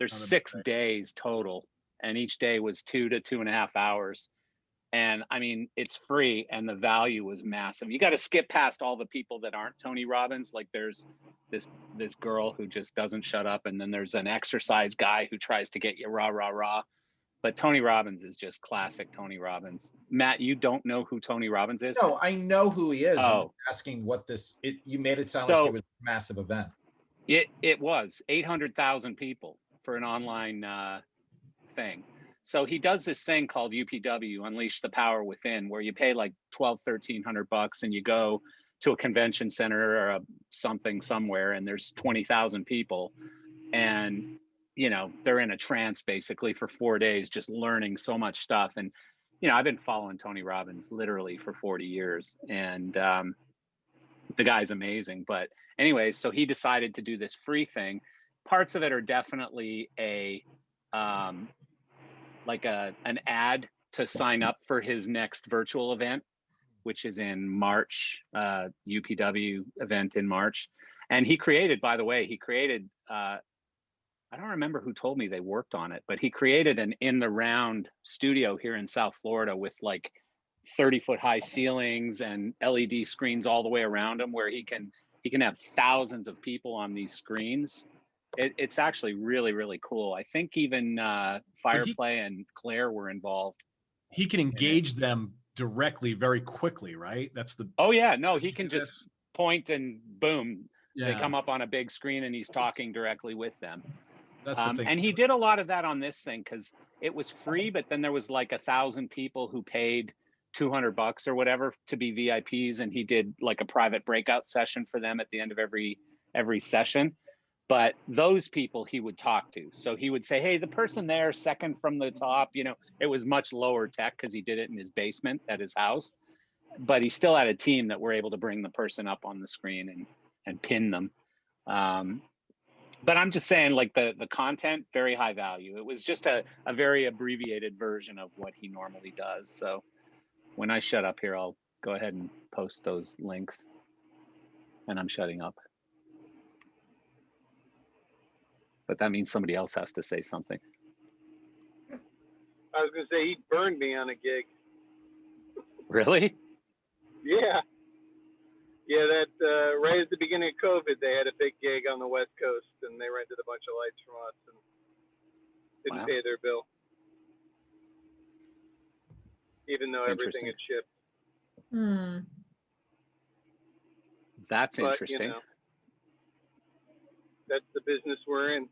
6 days total, and each day was 2 to 2.5 hours. And I mean, it's free, and the value was massive. You got to skip past all the people that aren't Tony Robbins. Like there's this girl who just doesn't shut up, and then there's an exercise guy who tries to get you rah rah rah. But Tony Robbins is just classic Tony Robbins. Matt, you don't know who Tony Robbins is? No, I know who he is. I'm Oh. just asking what you made it sound like it was a massive event. It was 800,000 people for an online thing. So he does this thing called UPW, Unleash the Power Within, where you pay like $1,300 and you go to a convention center or something somewhere, and there's 20,000 people, and you know they're in a trance basically for 4 days, just learning so much stuff. And you know, I've been following Tony Robbins literally for 40 years, and the guy's amazing. But anyway, so he decided to do this free thing. Parts of it are definitely an ad to sign up for his next virtual event, which is in March, UPW event in March. And he created, by the way, I don't remember who told me they worked on it, but he created an in the round studio here in South Florida with like 30-foot high ceilings and LED screens all the way around him, where he can have thousands of people on these screens. It's actually really, really cool. I think even Fireplay and Claire were involved. He can engage them directly very quickly, right? That's the. Oh yeah, no, he can just point and boom, they Yeah. come up on a big screen and he's talking directly with them. That's the thing. And he did a lot of that on this thing because it was free, but then there was like 1,000 people who paid $200 or whatever to be VIPs, and he did like a private breakout session for them at the end of every session. But those people he would talk to. So he would say, hey, the person there, second from the top, you know, it was much lower tech because he did it in his basement at his house. But he still had a team that were able to bring the person up on the screen and pin them. But I'm just saying, like the content, very high value. It was just a very abbreviated version of what he normally does. So when I shut up here, I'll go ahead and post those links. and I'm shutting up. But that means somebody else has to say something. I was gonna say he burned me on a gig. Really? Yeah. Yeah, that right at the beginning of COVID, they had a big gig on the West Coast, and they rented a bunch of lights from us and didn't Wow. pay their bill, even though That's everything had shipped. Hmm. That's But, interesting. you know, that's the business we're in.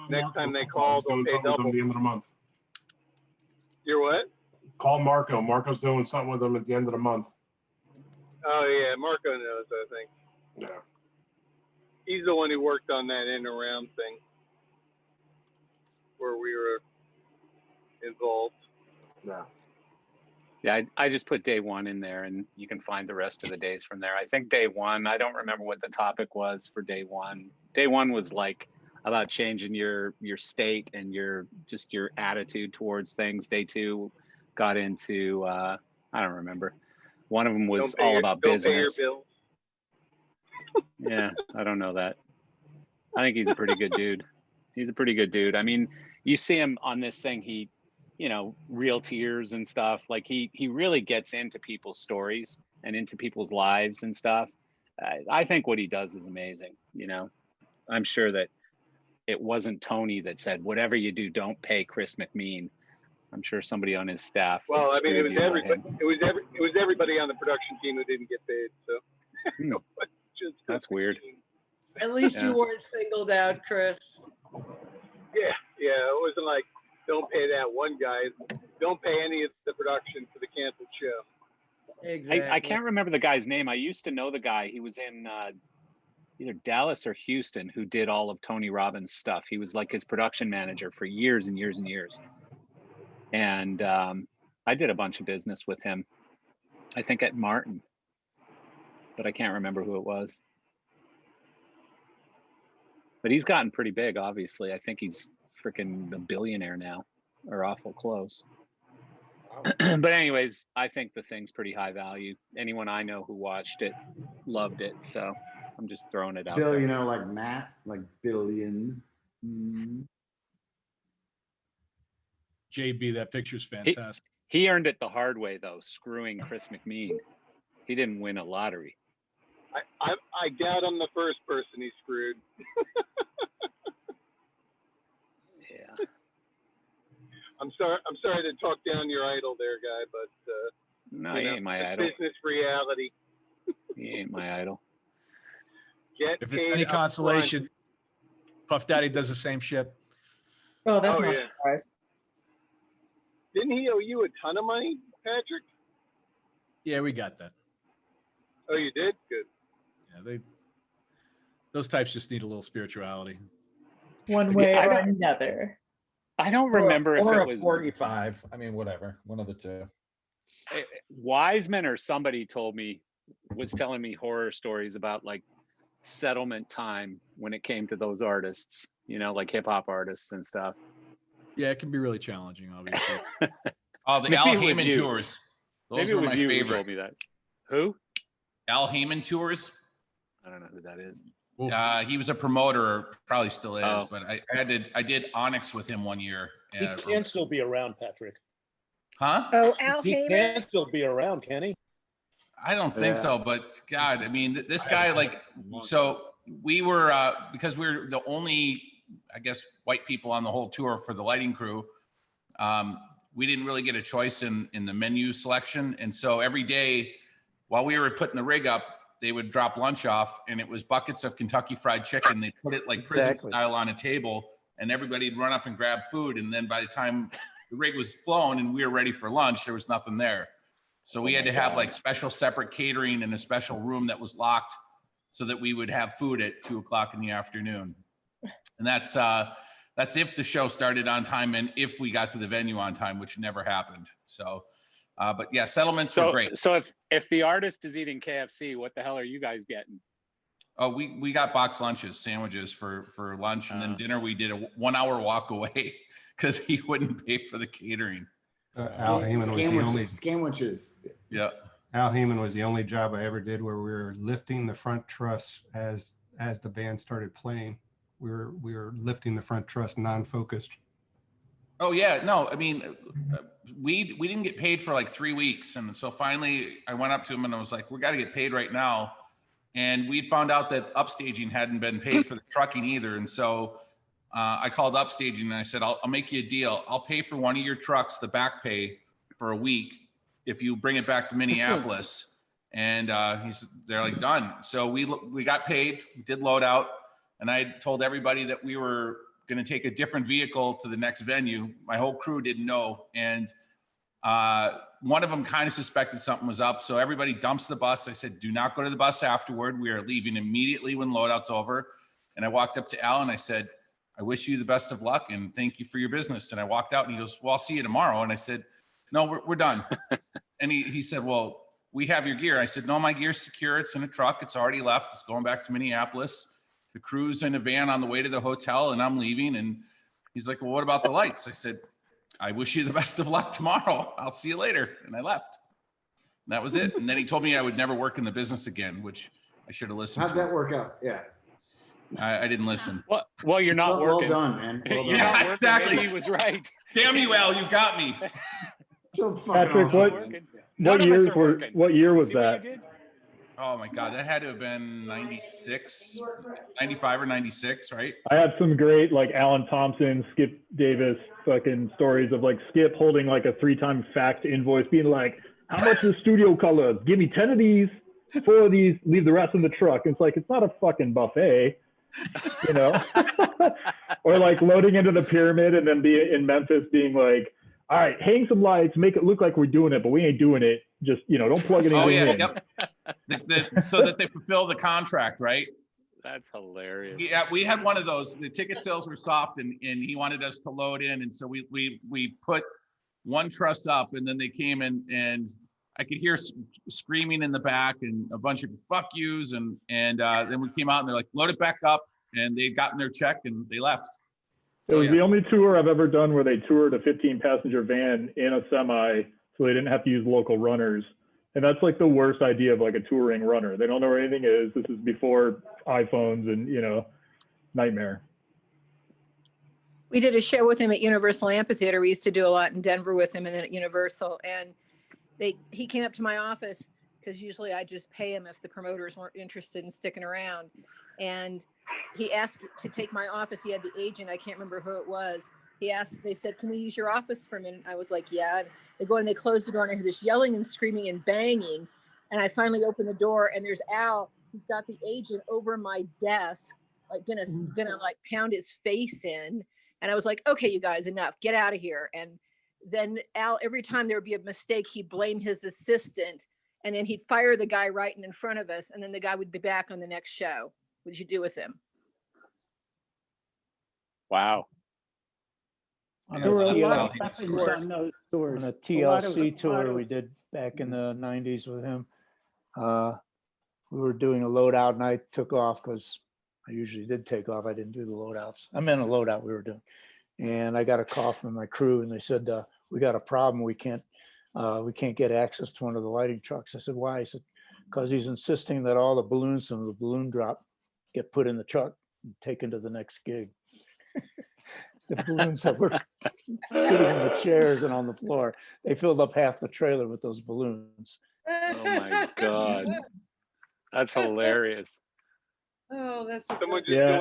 Next time they call, they'll doing pay something with them double. at the end of the month. You're what? Call Marco. Marco's doing something with them at the end of the month. Oh yeah, Marco knows, I think. Yeah. He's the one who worked on that in and around thing where we were involved. Yeah. Yeah, I just put day one in there, and you can find the rest of the days from there. I think day one, I don't remember what the topic was for day one. Day one was like about changing your state and your attitude towards things. Day two got into I don't remember. One of them was all about business. Don't pay your bills. Yeah, I don't know that. I think he's a pretty good dude. He's a pretty good dude. I mean, you see him on this thing, he, you know, real tears and stuff. Like he really gets into people's stories and into people's lives and stuff. I think what he does is amazing. You know, I'm sure that it wasn't Tony that said, whatever you do, don't pay Chris McMean. I'm sure somebody on his staff. Well, I mean, it was screwed you everybody. in. It was everybody on the production team who didn't get paid. So That's weird. At least Yeah. you weren't singled out, Chris. Yeah, it wasn't like don't pay that one guy. Don't pay any of the production for the canceled show. Exactly. I can't remember the guy's name. I used to know the guy. He was in either Dallas or Houston, who did all of Tony Robbins' stuff. He was like his production manager for years and years and years. And I did a bunch of business with him, I think at Martin, but I can't remember who it was. But he's gotten pretty big, obviously. I think he's freaking a billionaire now, or awful close. But anyways, I think the thing's pretty high value. Anyone I know who watched it loved it, so I'm just throwing it out Bill, there. you know, like Matt, like billion. JB, that picture's fantastic. He earned it the hard way, though, screwing Chris McMean. He didn't win a lottery. I doubt I'm the first person he screwed. Yeah. I'm sorry to talk down your idol there, guy, but No, you he know, ain't my it's idol. business reality. He ain't my idol. Get If it's paid any up consolation, Puff Daddy does the same shit. Well, that's Oh, not yeah. a surprise. Didn't he owe you a ton of money, Patrick? Yeah, we got that. Oh, you did? Good. Yeah, those types just need a little spirituality. One way I or don't- another. I don't remember or if a it was 45. I mean, whatever. One of the two. Wiseman or somebody was telling me horror stories about like settlement time when it came to those artists, you know, like hip hop artists and stuff. Yeah, it can be really challenging, obviously. Oh, the Maybe Al it was Heyman you. tours. Those Maybe it were was my you who favorite. told me that. Who? Al Heyman tours. I don't know who that is. He was a promoter, or probably still is, Oh. but I did Onyx with him one year. He can still be around, Patrick. Huh? Oh, Al He Heyman. can still be around, can he? I don't think Yeah. so, but God, I mean, this guy, like, so we were, because we're the only, I guess, white people on the whole tour for the lighting crew, we didn't really get a choice in the menu selection. And so every day while we were putting the rig up, they would drop lunch off and it was buckets of Kentucky Fried Chicken. They put it like prison Exactly. style on a table and everybody'd run up and grab food. And then by the time the rig was flown and we were ready for lunch, there was nothing there. So we had to have like special separate catering in a special room that was locked so that we would have food at 2:00 in the afternoon. And that's if the show started on time and if we got to the venue on time, which never happened. So, but yeah, settlements were great. So if the artist is eating KFC, what the hell are you guys getting? Oh, we got box lunches, sandwiches for lunch, and then dinner we did a 1 hour walk away because he wouldn't pay for the catering. Al Heyman was the only. Sandwiches. Yeah. Al Heyman was the only job I ever did where we were lifting the front truss as the band started playing. We were lifting the front truss non-focused. Oh yeah, no, I mean, we didn't get paid for like 3 weeks, and so finally I went up to him and I was like, "We got to get paid right now." And we found out that upstaging hadn't been paid for the trucking either, and so I called upstaging and I said, "I'll make you a deal. I'll pay for one of your trucks, the back pay, for a week if you bring it back to Minneapolis." And they're like, "Done." So we got paid, we did load out, and I told everybody that we were going to take a different vehicle to the next venue. My whole crew didn't know. And one of them kind of suspected something was up. So everybody dumps the bus. I said, "Do not go to the bus afterward. We are leaving immediately when loadout's over." And I walked up to Al and I said, "I wish you the best of luck and thank you for your business." And I walked out and he goes, "Well, I'll see you tomorrow." And I said, "No, we're done." And he said, "Well, we have your gear." I said, "No, my gear's secure. It's in a truck. It's already left. It's going back to Minneapolis. The crew's in a van on the way to the hotel and I'm leaving." And he's like, "Well, what about the lights?" I said, "I wish you the best of luck tomorrow. I'll see you later." And I left. And that was it. And then he told me I would never work in the business again, which I should have listened How'd to. that work out? Yeah. I didn't listen. Well, you're not Well working. done, man. Well You're done. not working. Exactly. Maybe he was right. Damn you, Al, you got me. So fucking Patrick, awesome. what year was See what that? you did? Oh my God, that had to have been 96, 95 or 96, right? I have some great like Alan Thompson, Skip Davis fucking stories of like Skip holding like a 3-time faxed invoice being like, "How much is studio colors? Give me 10 of these, 4 of these, leave the rest in the truck." It's like, it's not a fucking buffet, you know? Or like loading into the pyramid and then be in Memphis being like, "All right, hang some lights, make it look like we're doing it, but we ain't doing it. Just, you know, don't plug anything Oh yeah, in." yep. So that they fulfill the contract, right? That's hilarious. Yeah, we had one of those. The ticket sales were soft, and he wanted us to load in, and so we put one truss up, and then they came in, and I could hear screaming in the back and a bunch of "fuck yous," and then we came out and they're like, "Load it back up," and they'd gotten their check and they left. It was the only tour I've ever done where they toured a 15-passenger van in a semi, so they didn't have to use local runners. And that's like the worst idea of like a touring runner. They don't know where anything is. This is before iPhones and, you know, nightmare. We did a show with him at Universal Amphitheater. We used to do a lot in Denver with him and then at Universal. And he came up to my office because usually I just pay him if the promoters weren't interested in sticking around. And he asked to take my office. He had the agent. I can't remember who it was. They said, "Can we use your office for a minute?" I was like, "Yeah." And they go and they close the door and I hear this yelling and screaming and banging. And I finally open the door and there's Al. He's got the agent over my desk, like gonna like pound his face in. And I was like, "Okay, you guys, enough, get out of here." And then Al, every time there would be a mistake, he'd blame his assistant and then he'd fire the guy right in front of us. And then the guy would be back on the next show. What did you do with him? Wow. On There were a lot of on tours. a TLC tour we did back in the 90s with him. We were doing a loadout and I took off because I usually did take off. I didn't do the loadouts. I meant a loadout we were doing. And I got a call from my crew and they said, "We got a problem. We can't get access to one of the lighting trucks." I said, "Why?" He said, "Because he's insisting that all the balloons from the balloon drop get put in the truck and taken to the next gig." The balloons that were sitting in the chairs and on the floor, they filled up half the trailer with those balloons. Oh my God. That's hilarious. Oh, that's someone just Yeah.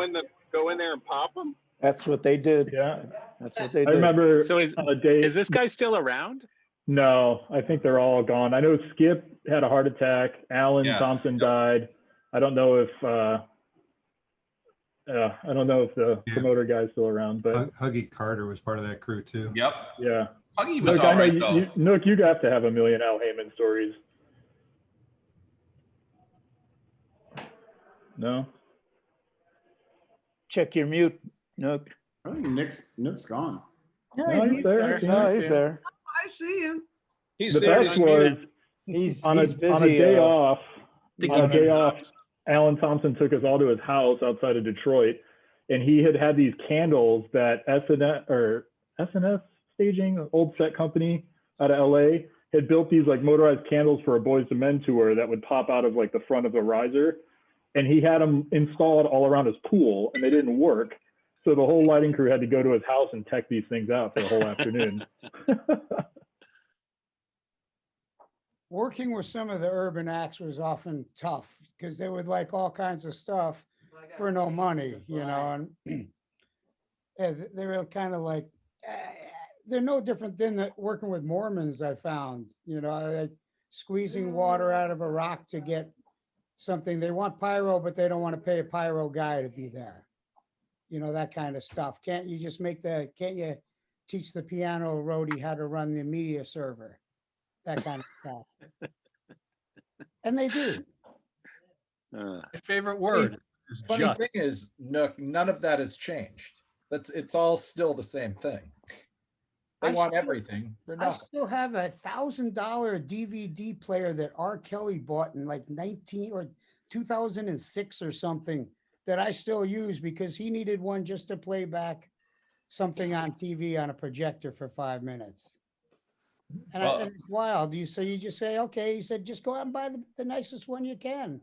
go in there and pop them. That's what they did. Yeah. That's what they I did. remember So is on a day. this guy still around? No, I think they're all gone. I know Skip had a heart attack. Alan Yeah. Thompson died. I don't know if the promoter guy's still around, but Huggy Carter was part of that crew too. Yep. yeah. Huggy was Nook, all I know right though. Nook, you have to have a million Al Heyman stories. No? Check your mute, Nook. I think Nook's gone. No, he's there. No, he's there. I see him. He's The best was He's on a busy, day off. think On a I'm day in off, Alan Thompson took us all to his house outside of Detroit, and he had these candles that SNS Staging, an old set company out of LA, had built these like motorized candles for a Boys to Men tour that would pop out of like the front of the riser. And he had them installed all around his pool and they didn't work. So the whole lighting crew had to go to his house and tech these things out for the whole afternoon. Working with some of the urban acts was often tough because they would like all kinds of stuff for no money, you know, and they were kind of like, they're no different than working with Mormons, I found, you know, like squeezing water out of a rock to get something. They want pyro, but they don't want to pay a pyro guy to be there. You know, that kind of stuff. Can't you just can't you teach the piano roadie how to run the media server? That kind of stuff. And they do. My favorite word is Funny just. thing is, Nook, none of that has changed. It's all still the same thing. They want everything for I nothing. still have a $1,000 DVD player that R. Kelly bought in like 2006 or something that I still use because he needed one just to play back something on TV on a projector for 5 minutes. And and it's wild. You just say, okay, he said, just go out and buy the nicest one you can.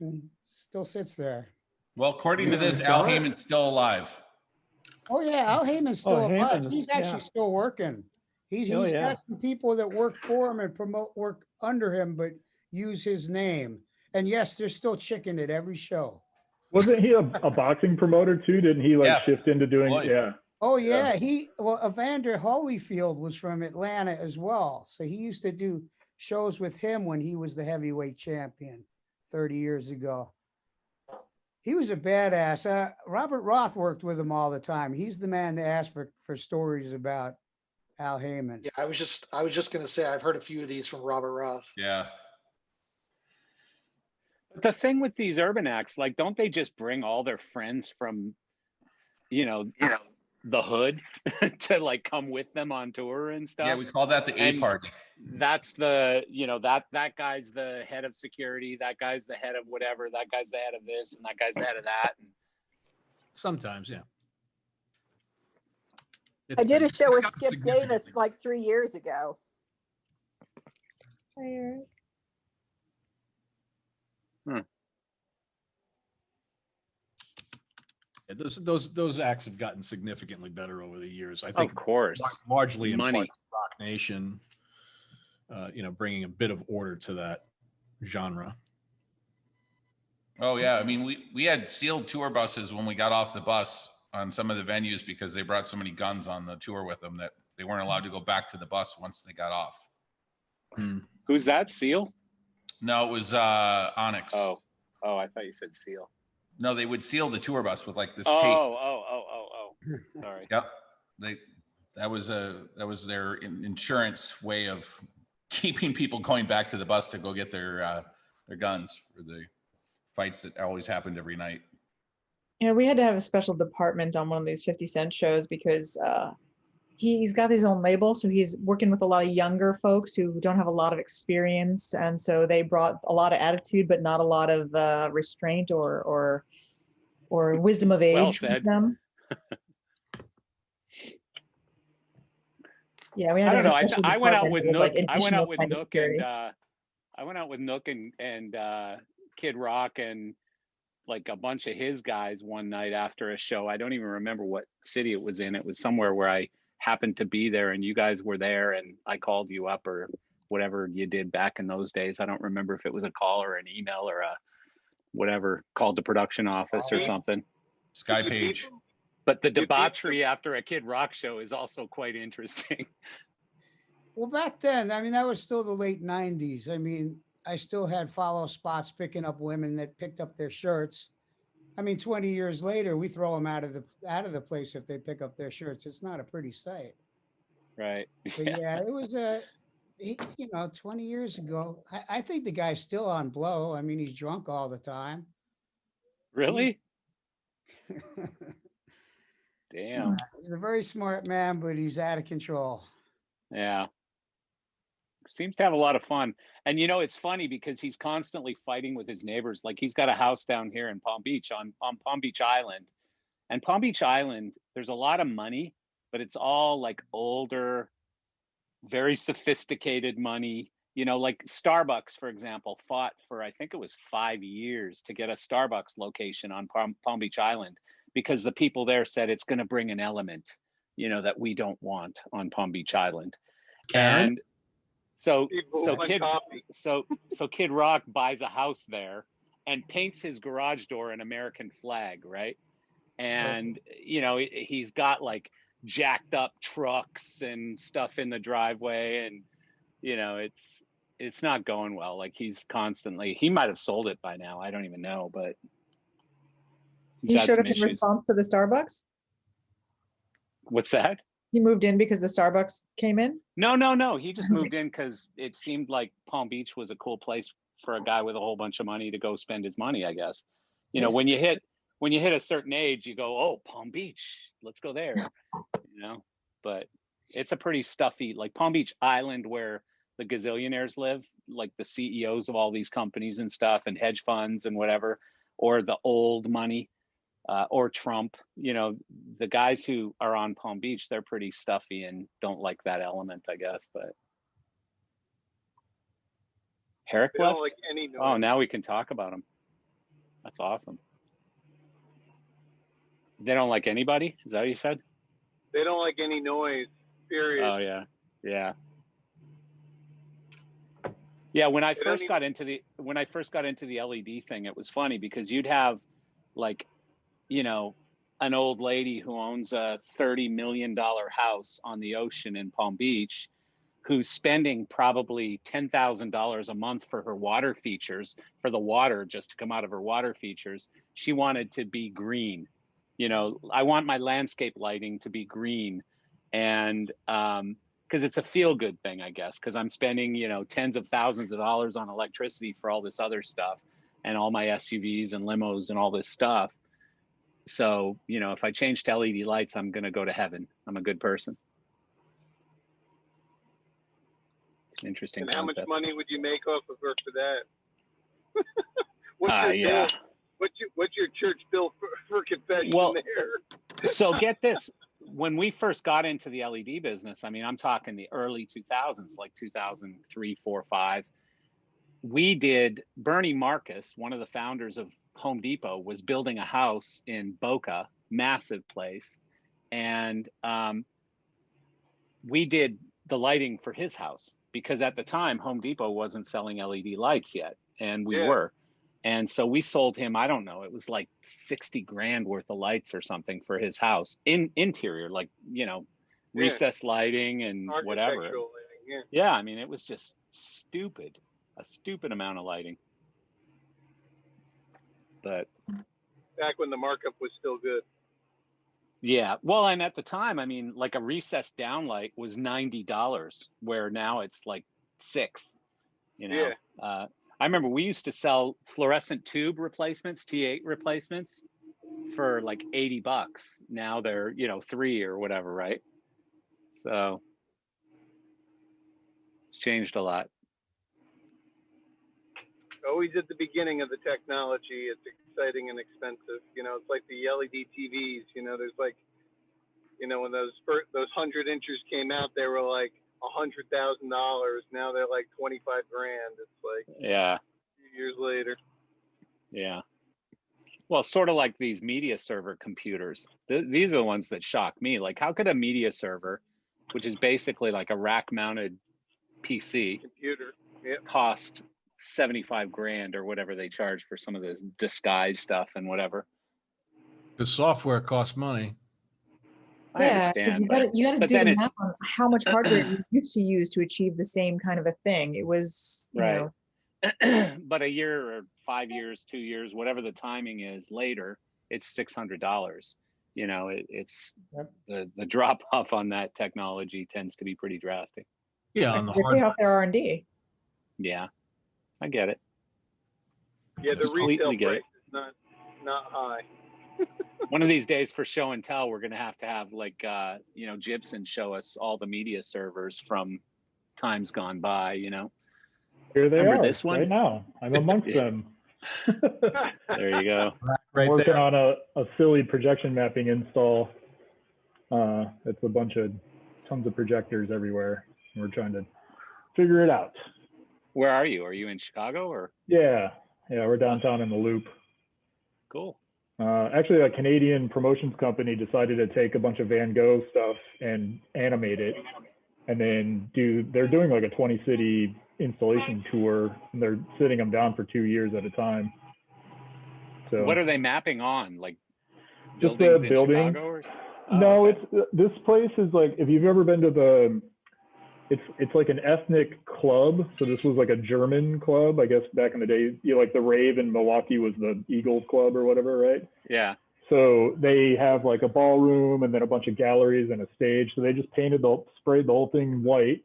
And still sits there. Well, according to this, Al Heyman's still alive. Oh yeah, Al Heyman's still alive. Heyman, He's actually still working. He's got some people that work for him and work under him, but use his name. And yes, they're still chicking at every show. Wasn't he a boxing promoter too? Didn't he shift into doing? Yeah. Oh yeah, Evander Holyfield was from Atlanta as well. So he used to do shows with him when he was the heavyweight champion 30 years ago. He was a badass. Robert Roth worked with him all the time. He's the man to ask for stories about Al Heyman. Yeah, I was just going to say I've heard a few of these from Robert Roth. Yeah. The thing with these urban acts, like, don't they just bring all their friends from, the hood to like come with them on tour and stuff? Yeah, we call that the A party. That's the, that guy's the head of security. That guy's the head of whatever. That guy's the head of this, and that guy's the head of that. Sometimes, yeah. I did a show with Skip Davis like 3 years ago. Yeah, those acts have gotten significantly better over the years. I think, of course, largely in money. part to Rock Nation, bringing a bit of order to that genre. Oh yeah, I mean we had sealed tour buses when we got off the bus on some of the venues because they brought so many guns on the tour with them that they weren't allowed to go back to the bus once they got off. Who's that? Seal? No, it was Onyx. Oh, I thought you said Seal. No, they would seal the tour bus with like this tape. Oh. Sorry. Yep. That was their insurance way of keeping people going back to the bus to go get their guns for the fights that always happened every night. Yeah, we had to have a special department on one of these 50 Cent shows because he's got his own label. So he's working with a lot of younger folks who don't have a lot of experience. And so they brought a lot of attitude, but not a lot of restraint or wisdom of age with them. Yeah, we had. I don't know. special I went out department with Nook. like I went out with additional kind of Nook security. and I went out with Nook and Kid Rock and like a bunch of his guys one night after a show. I don't even remember what city it was in. It was somewhere where I happened to be there and you guys were there and I called you up or whatever you did back in those days. I don't remember if it was a call or an email or a whatever, called the production office or something. Skypage. But the debauchery after a Kid Rock show is also quite interesting. Well, back then, I mean, that was still the late 90s. I mean, I still had follow spots picking up women that picked up their shirts. I mean, 20 years later, we throw them out of the place if they pick up their shirts. It's not a pretty sight. Right. But yeah, it was 20 years ago. I think the guy's still on blow. I mean, he's drunk all the time. Really? Damn. He's a very smart man, but he's out of control. Yeah. Seems to have a lot of fun. And it's funny because he's constantly fighting with his neighbors. Like he's got a house down here in Palm Beach on Palm Beach Island. And Palm Beach Island, there's a lot of money, but it's all like older, very sophisticated money. You know, like Starbucks, for example, fought for, I think it was 5 years to get a Starbucks location on Palm Beach Island because the people there said it's going to bring an element, you know, that we don't want on Palm Beach Island. Karen? And so want Kid coffee. so Kid Rock buys a house there and paints his garage door an American flag, right? And you know, he's got like jacked up trucks and stuff in the driveway, and you know, it's not going well. Like he might have sold it by now. I don't even know, but He showed up in response to the Starbucks? What's that? He moved in because the Starbucks came in? No. He just moved in because it seemed like Palm Beach was a cool place for a guy with a whole bunch of money to go spend his money, I guess. You know, when you hit a certain age, you go, oh, Palm Beach, let's go there. You know, but it's a pretty stuffy, like Palm Beach Island, where the gazillionaires live, like the CEOs of all these companies and stuff, and hedge funds and whatever, or the old money, or Trump. You know, the guys who are on Palm Beach, they're pretty stuffy and don't like that element, I guess. But Herrick They don't left? like any noise. Oh, now we can talk about him. That's awesome. They don't like anybody? Is that what you said? They don't like any noise, period. Oh yeah. Yeah, when I first got into the LED thing, it was funny because you'd have like, you know, an old lady who owns a $30 million house on the ocean in Palm Beach, who's spending probably $10,000 a month for her water features, for the water just to come out of her water features. She wanted to be green. You know, I want my landscape lighting to be green. And because it's a feel good thing, I guess, because I'm spending, you know, tens of thousands of dollars on electricity for all this other stuff and all my SUVs and limos and all this stuff. So, you know, if I change to LED lights, I'm going to go to heaven. I'm a good person. Interesting. And how much concept. money would you make off of her for that? What's your Yeah. bill? What's your church bill for confession Well, there? So get this. When we first got into the LED business, I mean, I'm talking the early 2000s, like 2003, 4, 5. We did, Bernie Marcus, one of the founders of Home Depot, was building a house in Boca, massive place. And we did the lighting for his house because at the time, Home Depot wasn't selling LED lights yet. And we were. And so we sold him, I don't know, it was like 60 grand worth of lights or something for his house in interior, like, you know, recessed lighting and whatever. Architectural lighting, Yeah, I mean, it was just stupid, a stupid amount of lighting. But back when the markup was still good. yeah, well, and at the time, I mean, like a recessed downlight was $90, where now it's like $6, you know. Yeah. I remember we used to sell fluorescent tube replacements, T8 replacements, for like $80. Now they're, you know, $3 or whatever, right? So it's changed a lot. Always at the beginning of the technology, it's exciting and expensive. You know, it's like the LED TVs. You know, there's like, you know, when those 100 inches came out, they were like $100,000. Now they're like 25 grand. It's like Yeah. a few years later. Yeah. Well, sort of like these media server computers. These are the ones that shock me. Like, how could a media server, which is basically like a rack-mounted PC, computer, cost 75 grand or whatever they charge for some of this disguise stuff and whatever? The software costs money. I Yeah, 'cause understand. you got to but do then the it's math on how much hardware you used to use to achieve the same kind of a thing. It was, you right. know, But a year or 5 years, 2 years, whatever the timing is later, it's $600. You know, it's the drop off on that technology tends to be pretty drastic. Yeah, on the they pay off their R&D. Yeah, I get it. Yeah, the Completely retail get price it. is not high. One of these days for show and tell, we're going to have like, you know, Gibson show us all the media servers from times gone by, you know. Here they Remember are this one? right now. I'm amongst Yeah. them. There you go. I'm working on a silly projection mapping install. It's a bunch of tons of projectors everywhere. We're trying to figure it out. Where are you? Are you in Chicago or? Yeah, we're downtown in the Loop. Cool. Actually, a Canadian promotions company decided to take a bunch of Van Gogh stuff and animate it, and then they're doing like a 20-city installation tour, and they're sitting them down for 2 years at a time. So what are they mapping on? Like just buildings a in building. Chicago or? No, it's this place is like, if you've ever been to it's like an ethnic club. So this was like a German club, I guess, back in the day. Like the Rave in Milwaukee was the Eagles Club or whatever, right? Yeah. So they have like a ballroom and then a bunch of galleries and a stage. So they just sprayed the whole thing white.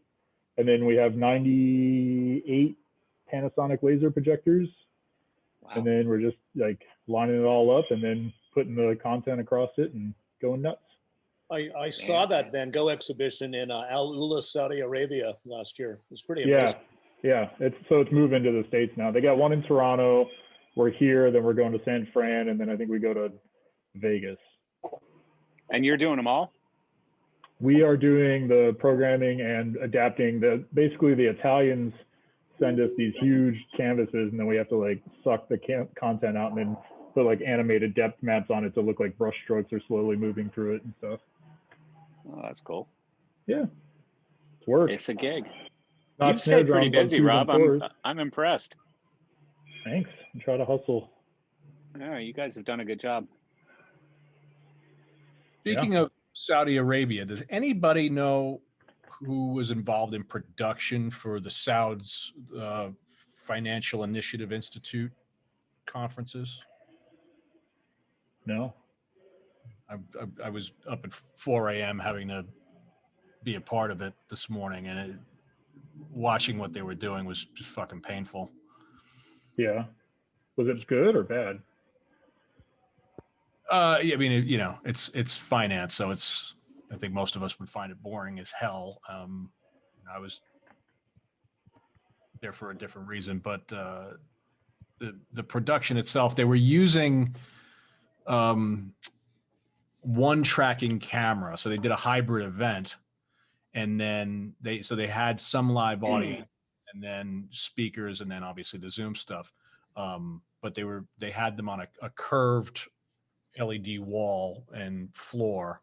And then we have 98 Panasonic laser projectors. Wow. And then we're just like lining it all up and then putting the content across it and going nuts. I saw that Van Gogh exhibition in Al Ula, Saudi Arabia last year. It was pretty amazing. Yeah. It's moving to the States now. They got one in Toronto. We're here, then we're going to San Fran, and then I think we go to Vegas. And you're doing them all? We are doing the programming and adapting. Basically, the Italians send us these huge canvases, and then we have to like suck the content out and then put like animated depth maps on it to look like brush strokes are slowly moving through it and stuff. Oh, that's cool. Yeah, it's work. It's a gig. Not You've stayed pretty snare drums busy, on Rob. twos and fours. I'm impressed. Thanks. I try to hustle. Oh, you guys have done a good job. Speaking of Saudi Arabia, does anybody know who was involved in production for the Saud's Financial Initiative Institute conferences? No. I was up at 4 a.m. having to be a part of it this morning, and watching what they were doing was just fucking painful. Yeah. Was it good or bad? I mean, it's finance, so I think most of us would find it boring as hell. I was there for a different reason, but the production itself, they were using one tracking camera. So they did a hybrid event, and then they had some live audio and then speakers, and then obviously the Zoom stuff. But they had them on a curved LED wall and floor,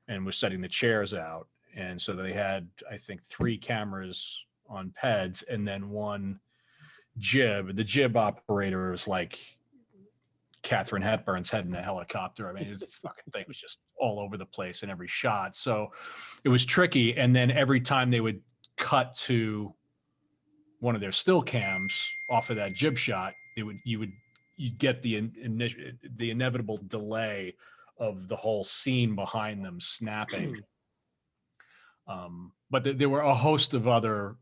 and was setting the chairs out. And so they had, I think, 3 cameras on PEDs and then one jib. The jib operator was like Catherine Hepburn's head in the helicopter. I mean, the fucking thing was just all over the place in every shot. So it was tricky. And then every time they would cut to one of their still cams off of that jib shot, you'd get the inevitable delay of the whole scene behind them snapping. But there were a host of other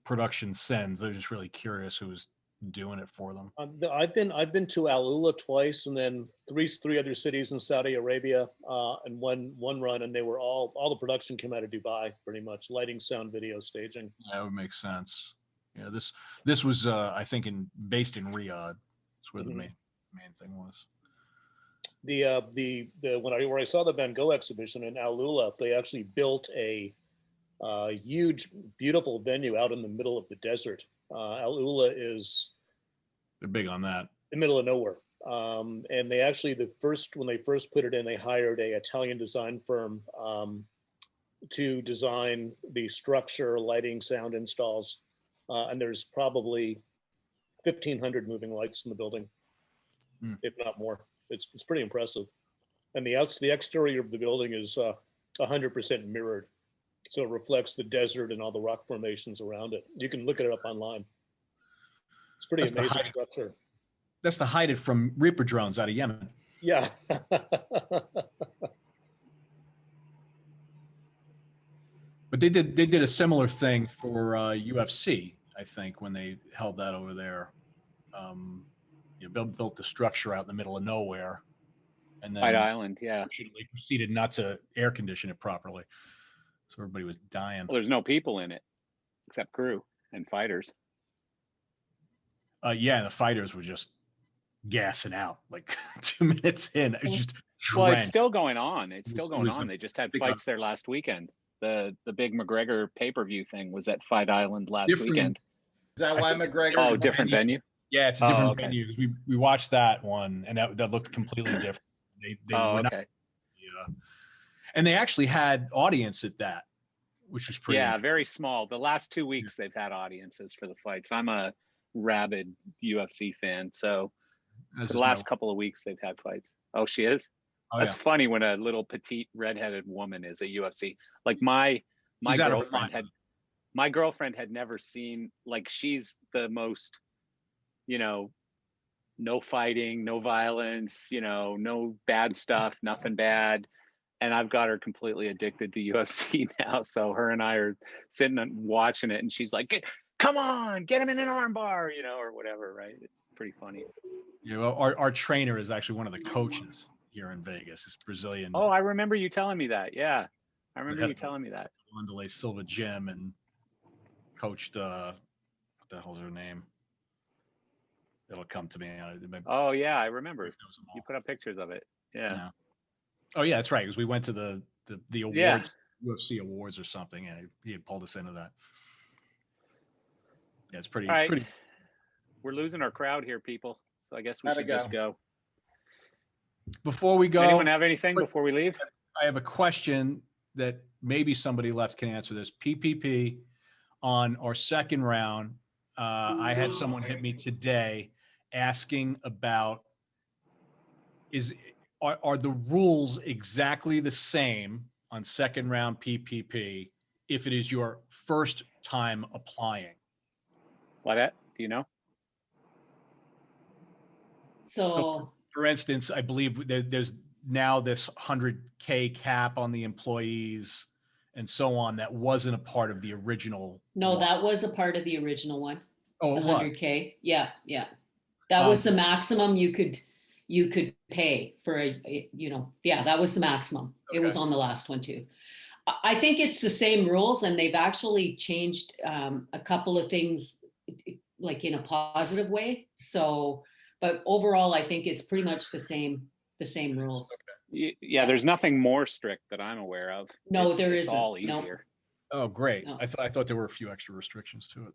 production sends. I was just really curious who was doing it for them. I've been to Al Ula twice, and then three other cities in Saudi Arabia, and one run, and they were all the production came out of Dubai, pretty much, lighting, sound, video, staging. That would make sense. Yeah, this was I think based in Riyadh. That's where the main thing was. Where I saw the Van Gogh exhibition in Al Ula, they actually built a huge, beautiful venue out in the middle of the desert. Al Ula they're big on that. The middle of nowhere. And they actually, when they first put it in, they hired a Italian design firm to design the structure, lighting, sound installs. And there's probably 1,500 moving lights in the building, if not more. It's pretty impressive. And the exterior of the building is 100% mirrored. So it reflects the desert and all the rock formations around it. You can look it up online. It's pretty amazing structure. That's to hide it from Reaper drones out of Yemen. Yeah. But they did a similar thing for UFC, I think, when they held that over there. Built the structure out in the middle of nowhere, and then White Island, yeah. They proceeded not to air condition it properly, so everybody was dying. Well, there's no people in it except crew and fighters. Yeah, and the fighters were just gassing out like 2 minutes in. It was just well, drenched. it's still going on. It's still going on. They just had fights there last weekend. The big McGregor pay-per-view thing was at Fight Island last Different- weekend. Is that why McGregor? Oh, different venue. Yeah, it's a different okay. venue. 'Cause we watched that one, and that looked completely different. They were not. Okay. Yeah. And they actually had audience at that, which was pretty. Yeah, very small. The last 2 weeks they've had audiences for the fights. I'm a rabid UFC fan, so This for is the my last wife. couple of weeks they've had fights. Oh, she is. Oh, That's yeah. funny when a little petite redheaded woman is at UFC. Like my She's out of her girlfriend mind. my girlfriend had never seen, like, she's the most, you know, no fighting, no violence, you know, no bad stuff, nothing bad. And I've got her completely addicted to UFC now. So her and I are sitting and watching it, and she's like, come on, get him in an armbar, you know, or whatever, right? It's pretty funny. Yeah, well, our trainer is actually one of the coaches here in Vegas. It's Brazilian. Oh, I remember you telling me that. Yeah. I remember head you of telling me that. Wanderlei Silva Gym, and coached what the hell's her name? It'll come to me. Oh yeah, I remember. You put up pictures of it. Yeah. Oh yeah, that's right. Because we went to the awards, Yeah. UFC awards or something, and he had pulled us into that. Yeah, it's pretty. All right. Pretty. We're losing our crowd here, people. So I guess we Gotta should just go. Before we go, Anyone have anything before we leave? I have a question that maybe somebody left can answer this. PPP on our second round. I had someone hit me today asking about are the rules exactly the same on second round PPP if it is your first time applying? What? Do you know? So For instance, I believe there's now this 100K cap on the employees and so on that wasn't a part of the original. no, that was a part of the original one. Oh, The it was? 100K. Yeah, yeah. That was the maximum you could pay for yeah, that was the maximum. It was on the last one too. I think it's the same rules, and they've actually changed a couple of things like in a positive way. So, but overall, I think it's pretty much the same rules. Yeah, there's nothing more strict that I'm aware of. No, It's- there it's isn't. all No. easier. Oh, great. No. I thought there were a few extra restrictions to it.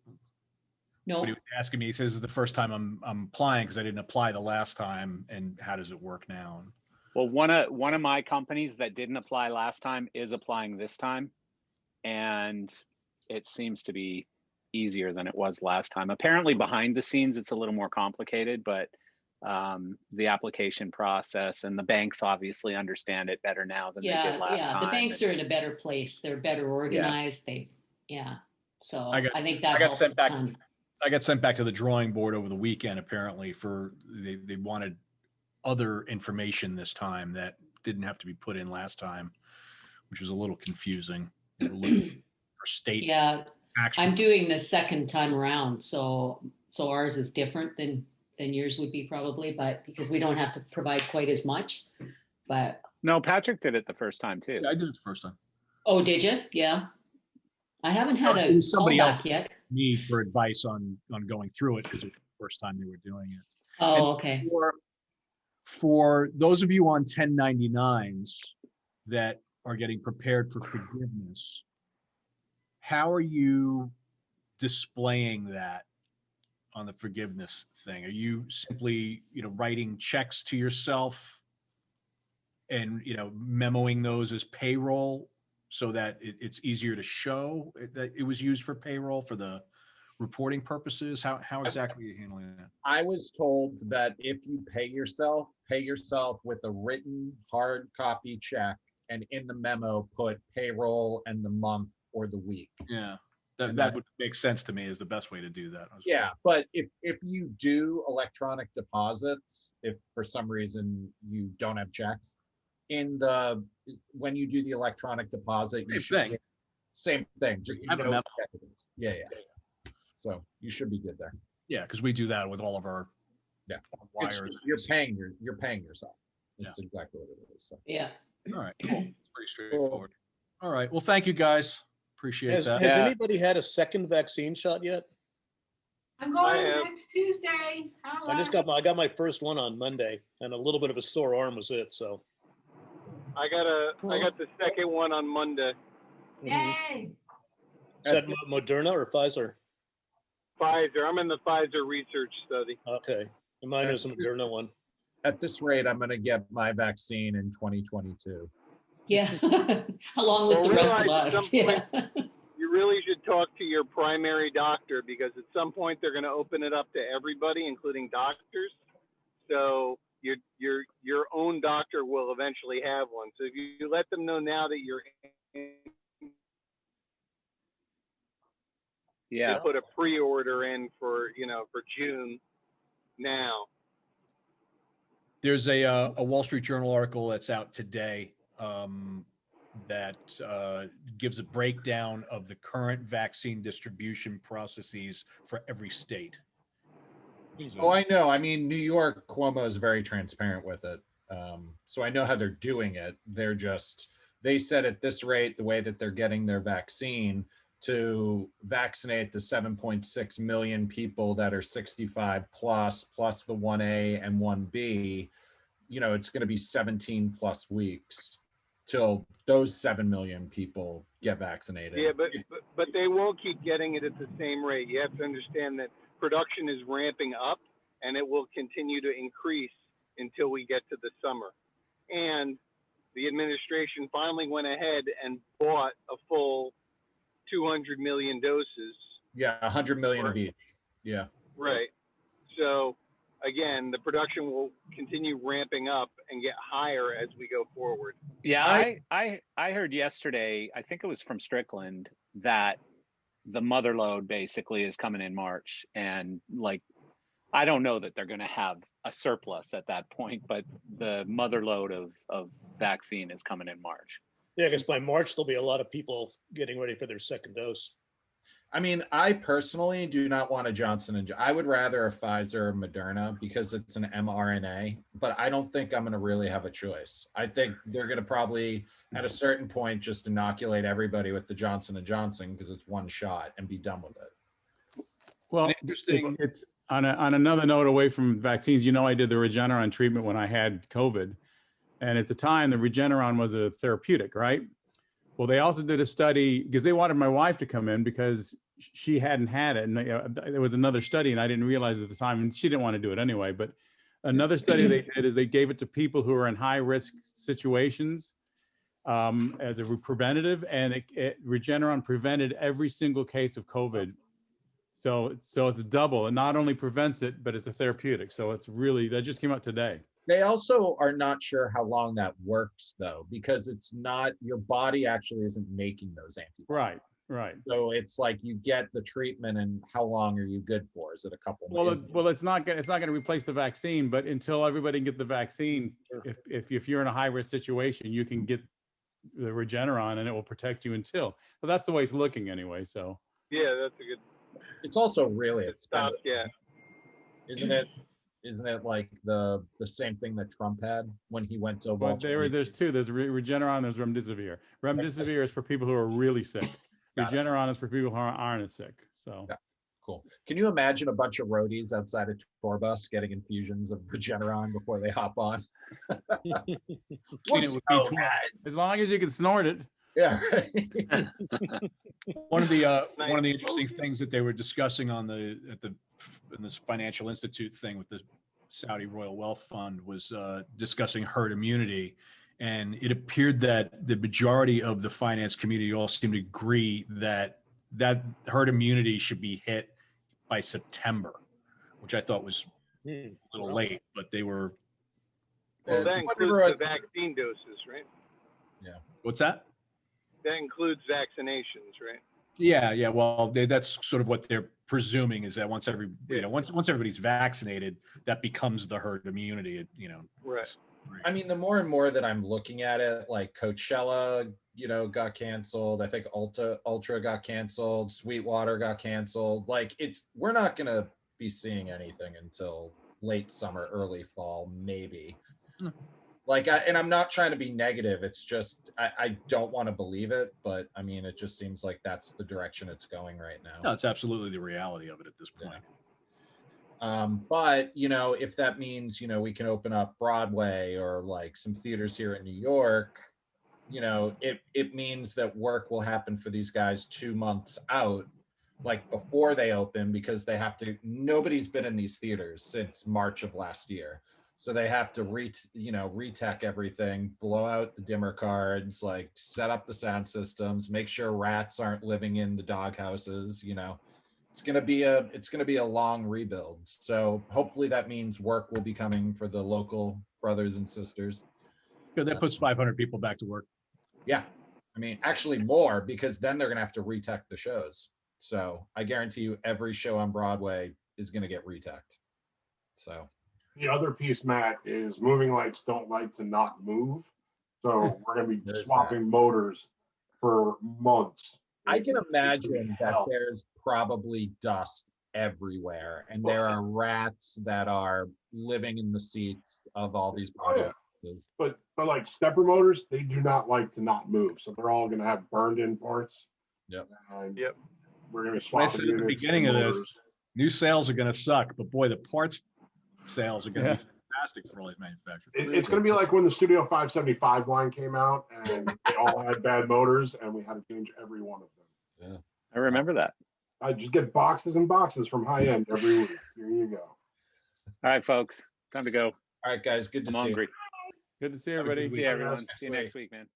No. But he was asking me, he says, this is the first time I'm applying because I didn't apply the last time. And how does it work now? Well, one of my companies that didn't apply last time is applying this time, and it seems to be easier than it was last time. Apparently, behind the scenes, it's a little more complicated, but the application process and the banks obviously understand it better now than they did last time. The banks are in a better place. They're better organized. So I think that helps a ton. I got sent back to the drawing board over the weekend. Apparently, they wanted other information this time that didn't have to be put in last time, which was a little confusing. For state, action. I'm doing the second time around, so ours is different than yours would be probably, but because we don't have to provide quite as much. But no, Patrick did it the first time too. Yeah, I did it the first time. Oh, did you? Yeah. I haven't had It a was somebody callback else yet. me for advice on going through it because it was the first time they were doing it. Oh, And okay. For those of you on 1099s that are getting prepared for forgiveness, how are you displaying that on the forgiveness thing? Are you simply, writing checks to yourself and, memoing those as payroll so that it's easier to show that it was used for payroll for the reporting purposes? How exactly are you handling that? I was told that if you pay yourself with a written hard copy check, and in the memo put payroll and the month or the week. Yeah, that would make sense to me as the best way to do that. Yeah, but if you do electronic deposits, if for some reason you don't have checks, when you do the electronic deposit, same thing. Just have a memo. Yeah. So you should be good there. Yeah, because we do that with all of our wires. You're paying yourself. That's exactly what it is. So. Yeah. All right. Cool. Pretty straightforward. All right. Well, thank you guys. Appreciate that. Has anybody had a second vaccine shot yet? I'm going next Tuesday. I got my first one on Monday, and a little bit of a sore arm was it. So I got the second one on Monday. Yay. Is that Moderna or Pfizer? Pfizer. I'm in the Pfizer research study. Okay. And mine is a Moderna one. At this rate, I'm going to get my vaccine in 2022. Yeah, along with Well, the rest of realize at us. some Yeah. point, you really should talk to your primary doctor, because at some point they're going to open it up to everybody, including doctors. So your own doctor will eventually have one. So if you let them know now that you're in, Yeah. they put a pre-order in for June now. There's a Wall Street Journal article that's out today that gives a breakdown of the current vaccine distribution processes for every state. Oh, I know. I mean, New York, Cuomo is very transparent with it. So I know how they're doing it. They said at this rate, the way that they're getting their vaccine to vaccinate the 7.6 million people that are 65 plus the 1A and 1B, it's going to be 17 plus weeks till those 7 million people get vaccinated. Yeah, but they won't keep getting it at the same rate. You have to understand that production is ramping up, and it will continue to increase until we get to the summer. And the administration finally went ahead and bought a full 200 million doses. Yeah, 100 million of each. Yeah. Right. So again, the production will continue ramping up and get higher as we go forward. Yeah, I heard yesterday, I think it was from Strickland, that the mother load basically is coming in March. And like, I don't know that they're going to have a surplus at that point, but the mother load of vaccine is coming in March. Yeah, I guess by March, there'll be a lot of people getting ready for their second dose. I mean, I personally do not want a Johnson & Johnson. I would rather a Pfizer or Moderna because it's an mRNA, but I don't think I'm going to really have a choice. I think they're going to probably, at a certain point, just inoculate everybody with the Johnson & Johnson because it's one shot and be done with it. Well, interesting. It's on another note away from vaccines. I did the Regeneron treatment when I had COVID. And at the time, the Regeneron was a therapeutic, right? Well, they also did a study because they wanted my wife to come in because she hadn't had it. And there was another study, and I didn't realize at the time, and she didn't want to do it anyway. But another study they did is they gave it to people who are in high risk situations as a preventative, and Regeneron prevented every single case of COVID. So it's a double. It not only prevents it, but it's a therapeutic. So it's really, that just came out today. They also are not sure how long that works, though, because it's not, your body actually isn't making those antibodies. Right. So it's like you get the treatment, and how long are you good for? Is it a couple months? Well, it's not going to replace the vaccine, but until everybody can get the vaccine, if you're in a high risk situation, you can get the Regeneron, and it will protect you until. So that's the way it's looking anyway. So yeah, that's a good. It's also really expensive. Yeah. Isn't it like the same thing that Trump had when he went to? Well, there's two. There's Regeneron. There's Remdesivir. Remdesivir is for people who are really sick. Regeneron is for people who aren't as sick. So cool. Can you imagine a bunch of roadies outside a tour bus getting infusions of Regeneron before they hop on? As long as you can snort it. Yeah. One of the interesting things that they were discussing in this financial institute thing with the Saudi Royal Wealth Fund was discussing herd immunity, and it appeared that the majority of the finance community all seemed to agree that herd immunity should be hit by September, which I thought was a little late, but they were. Well, that includes the vaccine doses, right? Yeah. What's that? That includes vaccinations, right? Yeah. Well, that's sort of what they're presuming, is that once everybody's vaccinated, that becomes the herd immunity. Right. I mean, the more and more that I'm looking at it, like Coachella, got canceled. I think Ultra got canceled. Sweetwater got canceled. Like we're not gonna be seeing anything until late summer, early fall, maybe. And I'm not trying to be negative. It's just, I don't want to believe it, but I mean, it just seems like that's the direction it's going right now. No, it's absolutely the reality of it at this point. But, if that means, we can open up Broadway or like some theaters here in New York, it means that work will happen for these guys 2 months out, like before they open, because they have to, nobody's been in these theaters since March of last year. So they have to retech everything, blow out the dimmer cards, like set up the sound systems, make sure rats aren't living in the dog houses, It's gonna be a long rebuild. So hopefully that means work will be coming for the local brothers and sisters. Good, that puts 500 people back to work. Yeah. I mean, actually more, because then they're gonna have to retech the shows. So I guarantee you every show on Broadway is gonna get reteched. So The other piece, Matt, is moving lights don't like to not move. So we're going to be swapping motors for months. I can imagine that there's probably dust everywhere, and there are rats that are living in the seats of all these projects. But like stepper motors, they do not like to not move. So they're all going to have burned in parts. Yep. Yep. We're going to I swap. said at the beginning of this, new sales are going to suck, but boy, the parts sales are going to be fantastic for all these manufacturers. It's going to be like when the Studio 575 line came out and they all had bad motors and we had to change every one of them. Yeah. I remember that. I just get boxes and boxes from high end every week. Here you go. All right, folks, time to go. All right, guys, good to see you. I'm hungry. Good to see everybody. See everyone. See you next week, man.